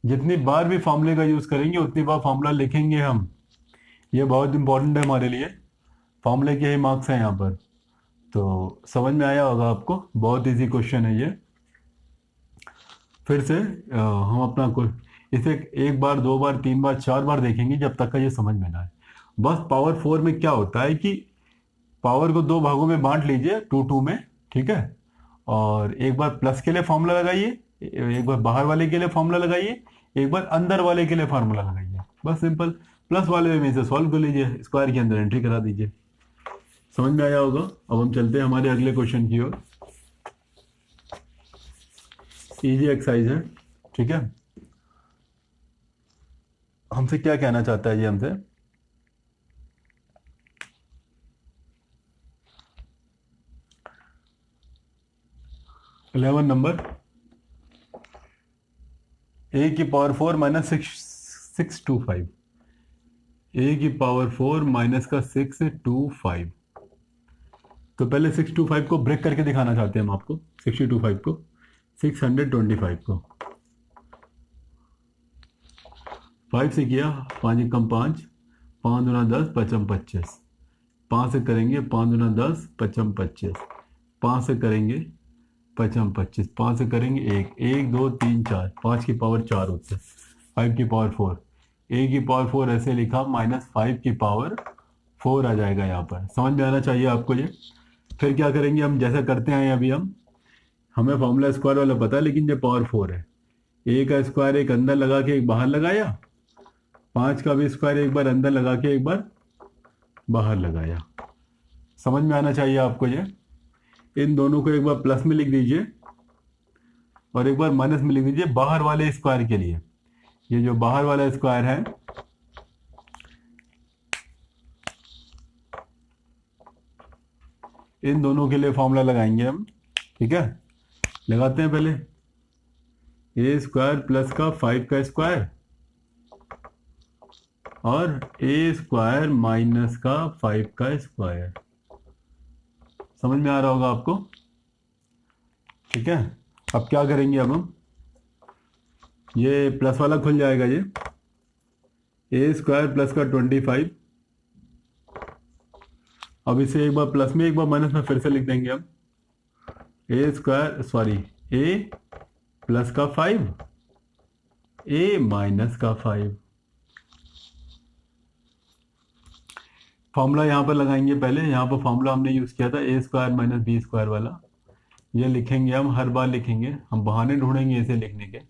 जितनी बार भी फॉर्मूले का यूज करेंगे उतनी बार फॉर्मूला लिखेंगे हम, ये बहुत इंपॉर्टेंट है हमारे लिए, फॉर्मूले के ही मार्क्स हैं यहाँ पर। तो समझ में आया होगा आपको, बहुत इजी क्वेश्चन है ये। फिर से हम अपना इसे एक बार, दो बार, तीन बार, चार बार देखेंगे जब तक का ये समझ में ना आए। बस पावर 4 में क्या होता है कि पावर को दो भागों में बांट लीजिए, 2 में, ठीक है, और एक बार प्लस के लिए फॉर्मूला लगाइए, एक बार बाहर वाले के लिए फॉर्मूला लगाइए, एक बार अंदर वाले के लिए फॉर्मूला लगाइए, बस सिंपल। प्लस वाले में से सॉल्व कर लीजिए, स्क्वायर के अंदर एंट्री करा दीजिए। समझ में आया होगा। अब हम चलते हैं हमारे अगले क्वेश्चन की ओर। इजी एक्सरसाइज है, ठीक है। हमसे क्या कहना चाहता है ये हमसे, इलेवन नंबर, a की पावर 4 माइनस 625, a की पावर 4 माइनस का 625। तो पहले 625 को ब्रेक करके दिखाना चाहते हैं हम आपको, 625 को, 625 को 5 से किया, 5 एकम 5, 5 दूना 10, 5 25, 5 से करेंगे 5 दूना 10, 5 25, 5 से करेंगे 5 25, 5 से करेंगे 1, 1 2 3 4, 5 की पावर 4 होते हैं, 5 की पावर 4, a की पावर 4 ऐसे लिखा, माइनस 5 की पावर 4 आ जाएगा यहाँ पर। समझ में आना चाहिए आपको ये। फिर क्या करेंगे हम, जैसा करते हैं अभी हम, हमें फॉर्मूला स्क्वायर वाला पता है, लेकिन ये पावर 4 है, a का स्क्वायर एक अंदर लगा के एक बाहर लगाया, 5 का भी स्क्वायर एक बार अंदर लगा के एक बार बाहर लगाया। समझ में आना चाहिए आपको ये। इन दोनों को एक बार प्लस में लिख दीजिए और एक बार माइनस में लिख दीजिए बाहर वाले स्क्वायर के लिए। ये जो बाहर वाला स्क्वायर है, इन दोनों के लिए फॉर्मूला लगाएंगे हम, ठीक है। लगाते हैं पहले, ए स्क्वायर प्लस का 5 का स्क्वायर और ए स्क्वायर माइनस का 5 का स्क्वायर। समझ में आ रहा होगा आपको, ठीक है। अब क्या करेंगे, अब हम ये प्लस वाला खुल जाएगा, ये ए स्क्वायर प्लस का 25। अब इसे एक बार प्लस में एक बार माइनस में फिर से लिख देंगे हम, a square, sorry, A plus का 5, ए माइनस का 5। फॉर्मूला यहाँ पर लगाएंगे पहले, यहाँ पर फॉर्मूला हमने यूज़ किया था ए स्क्वायर माइनस बी स्क्वायर वाला, ये लिखेंगे हम, हर बार लिखेंगे हम, बहाने ढूंढेंगे इसे लिखने के,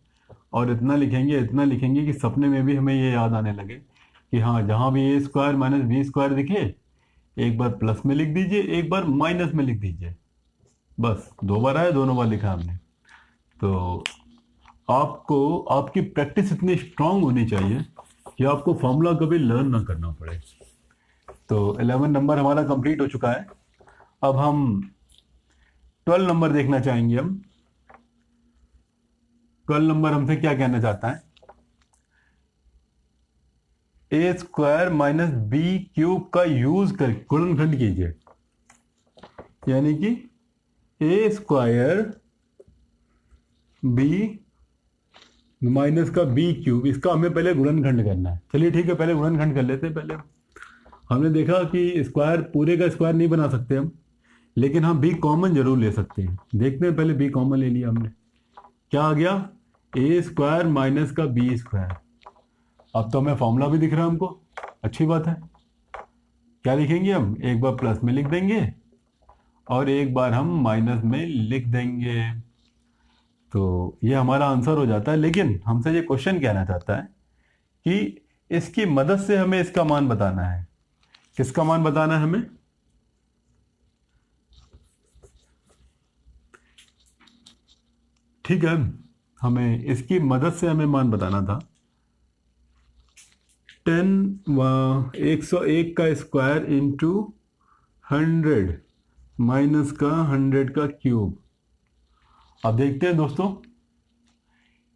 और इतना लिखेंगे कि सपने में भी हमें ये याद आने लगे कि हाँ, जहाँ भी ए स्क्वायर माइनस बी स्क्वायर दिखे एक बार प्लस में लिख दीजिए, एक बार माइनस में लिख दीजिए, बस 2 बार आया, दोनों बार लिखा हमने। तो आपको आपकी प्रैक्टिस इतनी स्ट्रांग होनी चाहिए कि आपको फॉर्मूला कभी लर्न ना करना पड़े। तो 11 नंबर हमारा कंप्लीट हो चुका है। अब हम 12 नंबर देखना चाहेंगे। हम 12 नंबर हमसे क्या कहना चाहता है, a square minus B cube का यूज कर गुणनखंड कीजिए, यानी कि ए स्क्वायर बी माइनस का बी क्यूब, इसका हमें पहले गुणनखंड करना है। चलिए ठीक है, पहले गुणनखंड कर लेते हैं। पहले हमने देखा कि स्क्वायर पूरे का स्क्वायर नहीं बना सकते हम, लेकिन हम बी कॉमन जरूर ले सकते हैं। देखते हैं, पहले बी कॉमन ले लिया हमने, क्या आ गया, ए स्क्वायर माइनस का बी स्क्वायर। अब तो हमें फॉर्मूला भी दिख रहा है हमको, अच्छी बात है। क्या लिखेंगे हम, एक बार प्लस में लिख देंगे और एक बार हम माइनस में लिख देंगे, तो ये हमारा आंसर हो जाता है। लेकिन हमसे ये क्वेश्चन कहना चाहता है कि इसकी मदद से हमें इसका मान बताना है। किसका मान बताना है हमें? ठीक है, हमें इसकी मदद से हमें मान बताना था। 101 का स्क्वायर इंटू 100 माइनस का 100 का क्यूब। अब देखते हैं दोस्तों,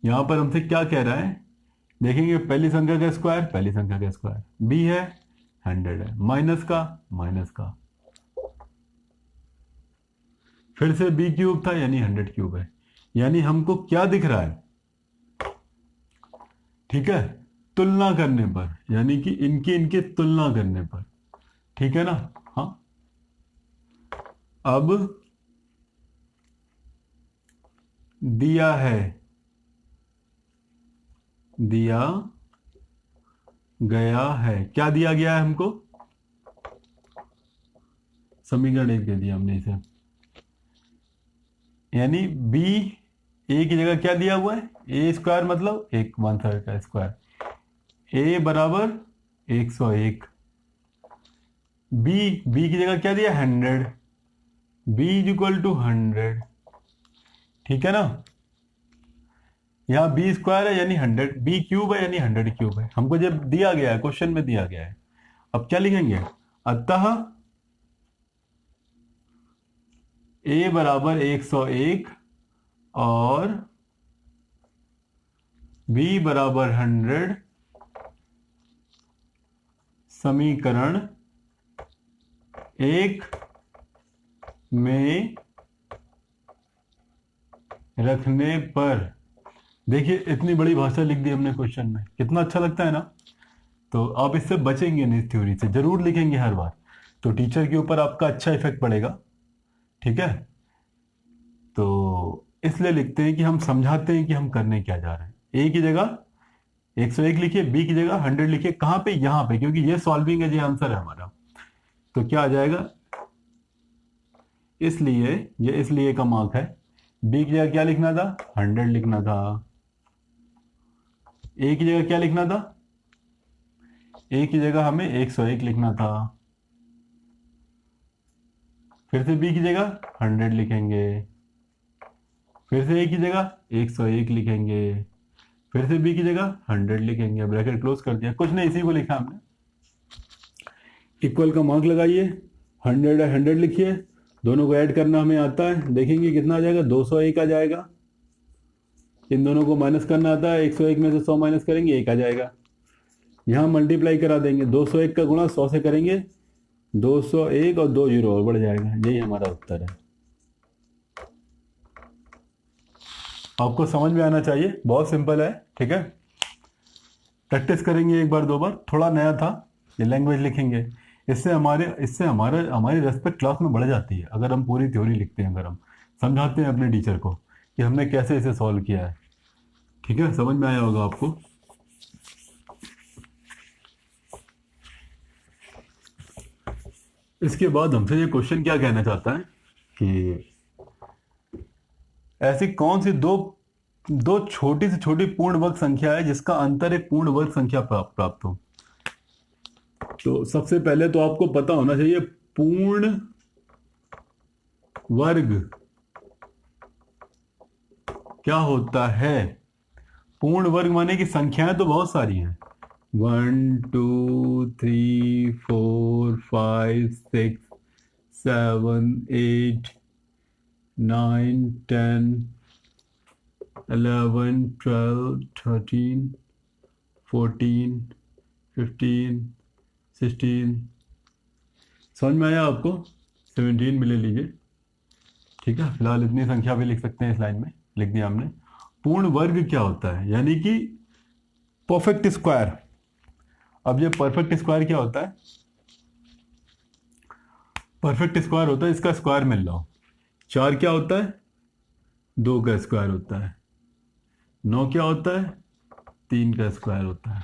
यहां पर हमसे क्या कह रहा है, देखेंगे पहली संख्या का स्क्वायर, पहली संख्या का स्क्वायर b है, 100 है, माइनस का फिर से b क्यूब था यानी 100 क्यूब है। यानी हमको क्या दिख रहा है? ठीक है, तुलना करने पर, यानी कि इनके तुलना करने पर, ठीक है ना। हाँ, अब दिया गया है, क्या दिया गया है हमको? समीकरण 1 दे दिया हमने इसे, यानी b a की जगह क्या दिया हुआ है? a स्क्वायर मतलब 1/3 का स्क्वायर, a बराबर 101। b की जगह क्या दिया? 100, b इज इक्वल टू 100, ठीक है ना। यहाँ b स्क्वायर है यानी 100, b क्यूब है यानी 100 क्यूब है, हमको जब दिया गया है, क्वेश्चन में दिया गया है। अब क्या लिखेंगे? अतः a बराबर 101 और b बराबर 100 समीकरण 1 में रखने पर, देखिए इतनी बड़ी भाषा लिख दी हमने क्वेश्चन में, कितना अच्छा लगता है ना। तो आप इससे बचेंगे नहीं, इस थ्योरी से जरूर लिखेंगे हर बार, तो टीचर के ऊपर आपका अच्छा इफेक्ट पड़ेगा, ठीक है। तो इसलिए लिखते हैं कि हम समझाते हैं कि हम करने क्या जा रहे हैं। ए की जगह 101 लिखिए, बी की जगह 100 लिखिए, कहां पे? यहां पे, क्योंकि ये सॉल्विंग है, ये आंसर है हमारा। तो क्या आ जाएगा? इसलिए ये इसलिए का मार्क है। बी की जगह क्या लिखना था? 100 लिखना था। ए की जगह क्या लिखना था? ए की जगह हमें 101 लिखना था। फिर से बी की जगह 100 लिखेंगे, फिर से ए की जगह 101 लिखेंगे, फिर से बी की जगह 100 लिखेंगे, ब्रैकेट क्लोज कर दिया, कुछ नहीं, इसी को लिखा हमने। इक्वल का मार्क लगाइए, 100 है 100 लिखिए, दोनों को ऐड करना हमें आता है, देखेंगे कितना आ जाएगा? 201 आ जाएगा। इन दोनों को माइनस करना आता है, 101 में से 100 माइनस करेंगे 1 आ जाएगा। यहाँ मल्टीप्लाई करा देंगे, 201 का गुणा 100 से करेंगे, 201 और 2 जीरो और बढ़ जाएगा। यही हमारा उत्तर है। आपको समझ में आना चाहिए, बहुत सिंपल है, ठीक है। प्रैक्टिस करेंगे एक बार दो बार, थोड़ा नया था ये लैंग्वेज लिखेंगे, इससे हमारी रेस्पेक्ट क्लास में बढ़ जाती है। अगर हम पूरी थ्योरी लिखते हैं, अगर हम समझाते हैं अपने टीचर को कि हमने कैसे इसे सॉल्व किया है, ठीक है, समझ में आया होगा आपको। इसके बाद हमसे ये क्वेश्चन क्या कहना चाहता है कि ऐसी कौन सी दो छोटी से छोटी पूर्ण वर्ग संख्या है जिसका अंतर एक पूर्ण वर्ग संख्या प्राप्त हो। तो सबसे पहले तो आपको पता होना चाहिए पूर्ण वर्ग क्या होता है। पूर्ण वर्ग माने कि संख्याएं तो बहुत सारी हैं, 1 2 3 4 5 6 7 8 9 10 11 12 13 14 15 16, समझ में आया आपको? 17 भी ले लीजिए, ठीक है। फिलहाल इतनी संख्या भी लिख सकते हैं, इस लाइन में लिख दिया हमने। पूर्ण वर्ग क्या होता है, यानी कि परफेक्ट स्क्वायर। अब ये परफेक्ट स्क्वायर क्या होता है? परफेक्ट स्क्वायर होता है इसका स्क्वायर मिल रहा हो। 4 क्या होता है? 2 का स्क्वायर होता है। 9 क्या होता है? 3 का स्क्वायर होता है।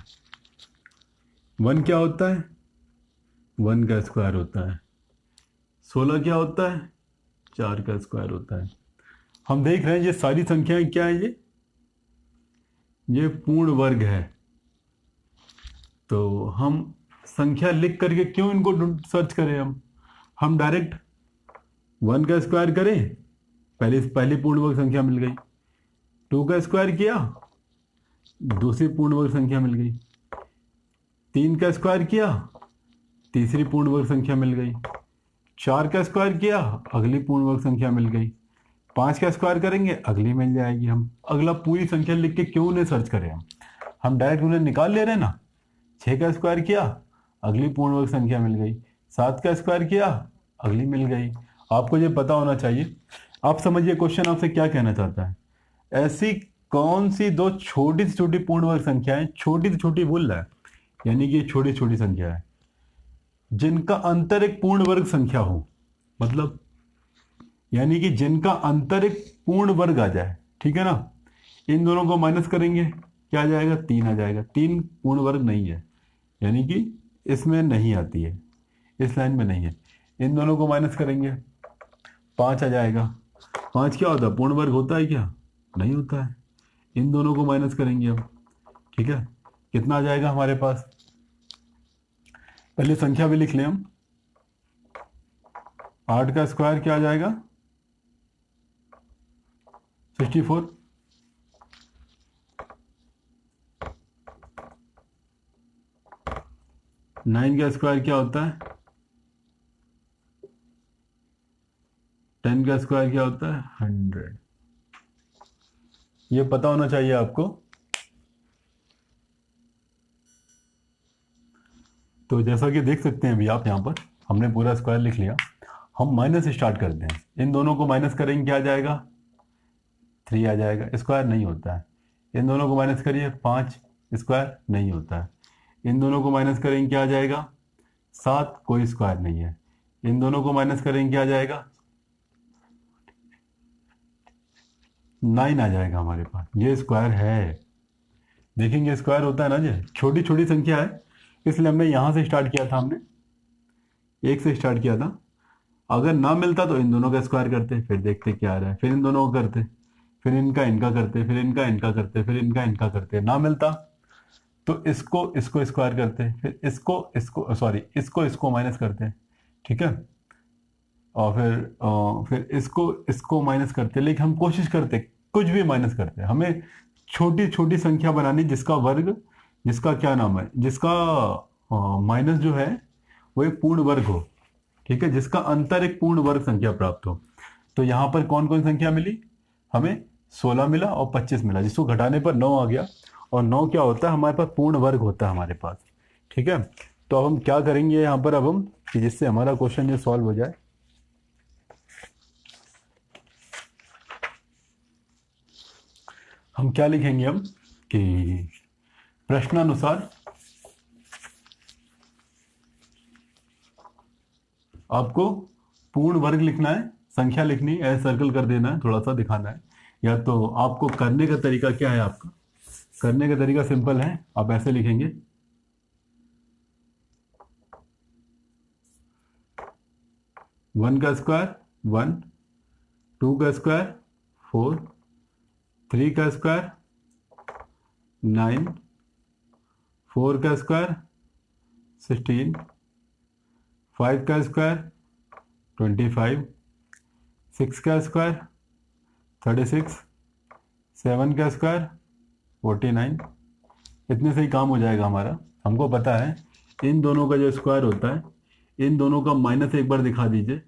1 क्या होता है? 1 का स्क्वायर होता है। 16 क्या होता है? 4 का स्क्वायर होता है। हम देख रहे हैं ये सारी संख्याएं क्या है, ये पूर्ण वर्ग है। तो हम संख्या लिख करके क्यों इनको सर्च करें? हम डायरेक्ट 1 का स्क्वायर करें, पहली पूर्ण वर्ग संख्या मिल गई। 2 का स्क्वायर किया, दूसरी पूर्ण वर्ग संख्या मिल गई। 3 का स्क्वायर किया, तीसरी पूर्ण वर्ग संख्या मिल गई। 4 का स्क्वायर किया, अगली पूर्ण वर्ग संख्या मिल गई। 5 का स्क्वायर करेंगे, अगली मिल जाएगी। हम अगला पूरी संख्या लिख के क्यों उन्हें सर्च करें? हम डायरेक्ट उन्हें निकाल ले रहे हैं ना। 6 का स्क्वायर किया, अगली पूर्ण वर्ग संख्या मिल गई। 7 का स्क्वायर किया, अगली मिल गई। आपको ये पता होना चाहिए। आप समझिए क्वेश्चन आपसे क्या कहना चाहता है। ऐसी कौन सी दो छोटी से छोटी पूर्ण वर्ग संख्याएं, छोटी से छोटी बोल रहा है, यानी कि छोटी छोटी संख्या है, जिनका अंतर एक पूर्ण वर्ग संख्या हो, मतलब यानी कि जिनका अंतर एक पूर्ण वर्ग आ जाए, ठीक है ना। इन दोनों को माइनस करेंगे, क्या आ जाएगा? 3 आ जाएगा। 3 पूर्ण वर्ग नहीं है, यानी कि इसमें नहीं आती है, इस लाइन में नहीं है। इन दोनों को माइनस करेंगे, 5 आ जाएगा। 5 क्या होता है? पूर्ण वर्ग होता है क्या? नहीं होता है। इन दोनों को माइनस करेंगे अब, ठीक है। कितना आ जाएगा हमारे पास? पहले संख्या भी लिख लें हम। 8 का स्क्वायर क्या आ जाएगा? 64। 9 का स्क्वायर क्या होता है? 10 का स्क्वायर क्या होता है? 100। ये पता होना चाहिए आपको। तो जैसा कि देख सकते हैं अभी आप, यहाँ पर हमने पूरा स्क्वायर लिख लिया। हम माइनस स्टार्ट करते हैं। इन दोनों को माइनस करेंगे, क्या आ जाएगा? 3 आ जाएगा। स्क्वायर नहीं होता है। इन दोनों को माइनस करिए, 5 स्क्वायर नहीं होता है। इन दोनों को माइनस करेंगे, क्या आ जाएगा? 7, कोई स्क्वायर नहीं है। इन दोनों को माइनस करेंगे, क्या आ जाएगा? 9 आ जाएगा हमारे पास। ये स्क्वायर है। देखेंगे स्क्वायर होता है ना। ये छोटी छोटी संख्या है, इसलिए हमने यहाँ से स्टार्ट किया था। हमने 1 से स्टार्ट किया था। अगर ना मिलता तो इन दोनों का स्क्वायर करते, फिर देखते क्या आ रहा है, फिर इन दोनों को करते, फिर इनका करते, फिर इनका करते, फिर इनका करते। ना मिलता तो इसको स्क्वायर करते, फिर इसको माइनस करते, ठीक है। और फिर इसको माइनस करते। लेकिन हम कोशिश करते, कुछ भी माइनस करते, हमें छोटी छोटी संख्या बनानी जिसका वर्ग, जिसका क्या नाम है, जिसका माइनस जो है वो एक पूर्ण वर्ग हो, ठीक है, जिसका अंतर एक पूर्ण वर्ग संख्या प्राप्त हो। तो यहाँ पर कौन कौन संख्या मिली हमें? 16 मिला और 25 मिला, जिसको घटाने पर 9 आ गया। और 9 क्या होता है? हमारे पास पूर्ण वर्ग होता है हमारे पास, ठीक है। तो अब हम क्या करेंगे यहाँ पर, अब हम कि जिससे हमारा क्वेश्चन ये सॉल्व हो जाए, हम क्या लिखेंगे हम कि प्रश्नानुसार आपको पूर्ण वर्ग लिखना है, संख्या लिखनी है, सर्कल कर देना है, थोड़ा सा दिखाना है। या तो आपको करने का तरीका क्या है? आपका करने का तरीका सिंपल है। आप ऐसे लिखेंगे, 1 का स्क्वायर 1, 2 का स्क्वायर 4, 3 का स्क्वायर 9, 4 का स्क्वायर 16, 5 का स्क्वायर 25, 6 का स्क्वायर 36, 7 का स्क्वायर 49। इतने से ही काम हो जाएगा हमारा। हमको पता है इन दोनों का जो स्क्वायर होता है, इन दोनों का माइनस एक बार दिखा दीजिए।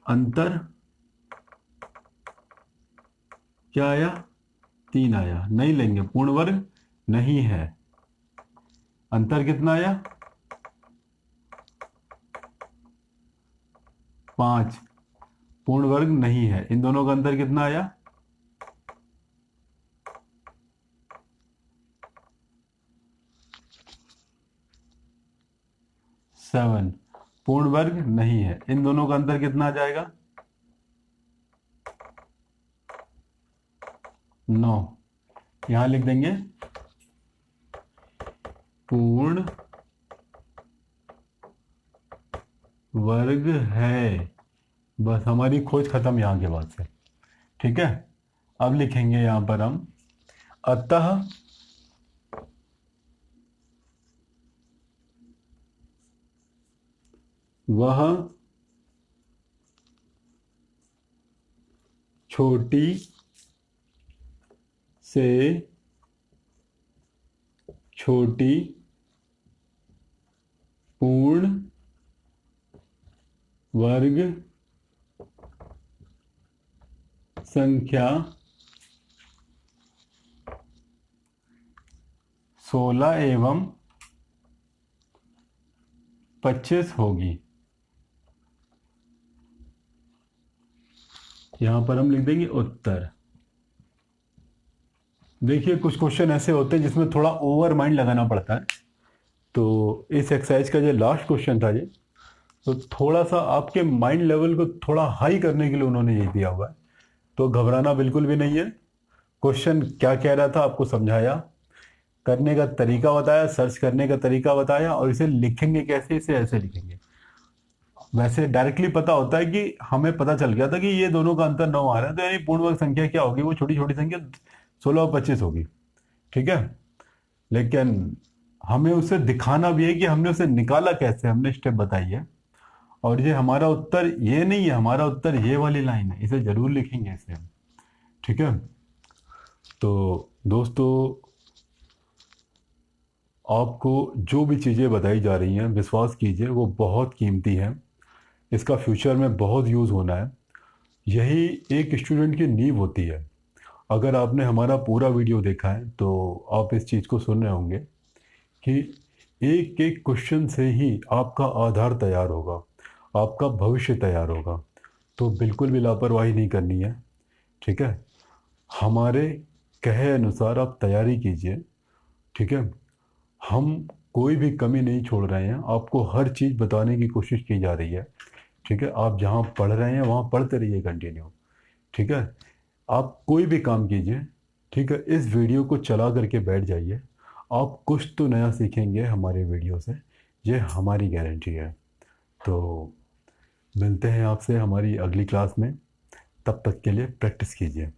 अंतर क्या आया? 3 आया। नहीं लेंगे, पूर्ण वर्ग नहीं है। अंतर कितना आया? 5, पूर्ण वर्ग नहीं है। इन दोनों का अंतर कितना आया? 7, पूर्ण वर्ग नहीं है। इन दोनों का अंतर कितना आ जाएगा? 9। यहां लिख देंगे पूर्ण वर्ग है। बस हमारी खोज खत्म यहां के बाद से, ठीक है। अब लिखेंगे यहां पर हम, अतः वह छोटी से छोटी पूर्ण वर्ग संख्या 16 एवं 25 होगी। यहां पर हम लिख देंगे उत्तर। देखिए कुछ क्वेश्चन ऐसे होते हैं जिसमें थोड़ा ओवर माइंड लगाना पड़ता है। तो इस एक्सरसाइज का जो लास्ट क्वेश्चन था ये, तो थोड़ा सा आपके माइंड लेवल को थोड़ा हाई करने के लिए उन्होंने ये दिया हुआ है। तो घबराना बिल्कुल भी नहीं है। क्वेश्चन क्या कह रहा था आपको समझाया, करने का तरीका बताया, सर्च करने का तरीका बताया, और इसे लिखेंगे कैसे, इसे ऐसे लिखेंगे। वैसे डायरेक्टली पता होता है कि हमें पता चल गया था कि ये दोनों का अंतर 9 आ रहा है, तो यानी पूर्ण वर्ग संख्या क्या होगी, वो छोटी छोटी संख्या 16 और 25 होगी। ठीक है, लेकिन हमें उसे दिखाना भी है कि हमने उसे निकाला कैसे, हमने स्टेप बताई है। और ये हमारा उत्तर ये नहीं है, हमारा उत्तर ये वाली लाइन है, इसे जरूर लिखेंगे इसे हम। ठीक है, तो दोस्तों आपको जो भी चीज़ें बताई जा रही हैं विश्वास कीजिए वो बहुत कीमती है, इसका फ्यूचर में बहुत यूज़ होना है। यही एक स्टूडेंट की नींव होती है। अगर आपने हमारा पूरा वीडियो देखा है तो आप इस चीज़ को सुन रहे होंगे कि एक एक क्वेश्चन से ही आपका आधार तैयार होगा, आपका भविष्य तैयार होगा। तो बिल्कुल भी लापरवाही नहीं करनी है। ठीक है, हमारे कहे अनुसार आप तैयारी कीजिए। ठीक है, हम कोई भी कमी नहीं छोड़ रहे हैं, आपको हर चीज़ बताने की कोशिश की जा रही है। ठीक है, आप जहाँ पढ़ रहे हैं वहाँ पढ़ते रहिए कंटिन्यू। ठीक है, आप कोई भी काम कीजिए। ठीक है, इस वीडियो को चला करके बैठ जाइए, आप कुछ तो नया सीखेंगे हमारे वीडियो से, ये हमारी गारंटी है। तो मिलते हैं आपसे हमारी अगली क्लास में, तब तक के लिए प्रैक्टिस कीजिए।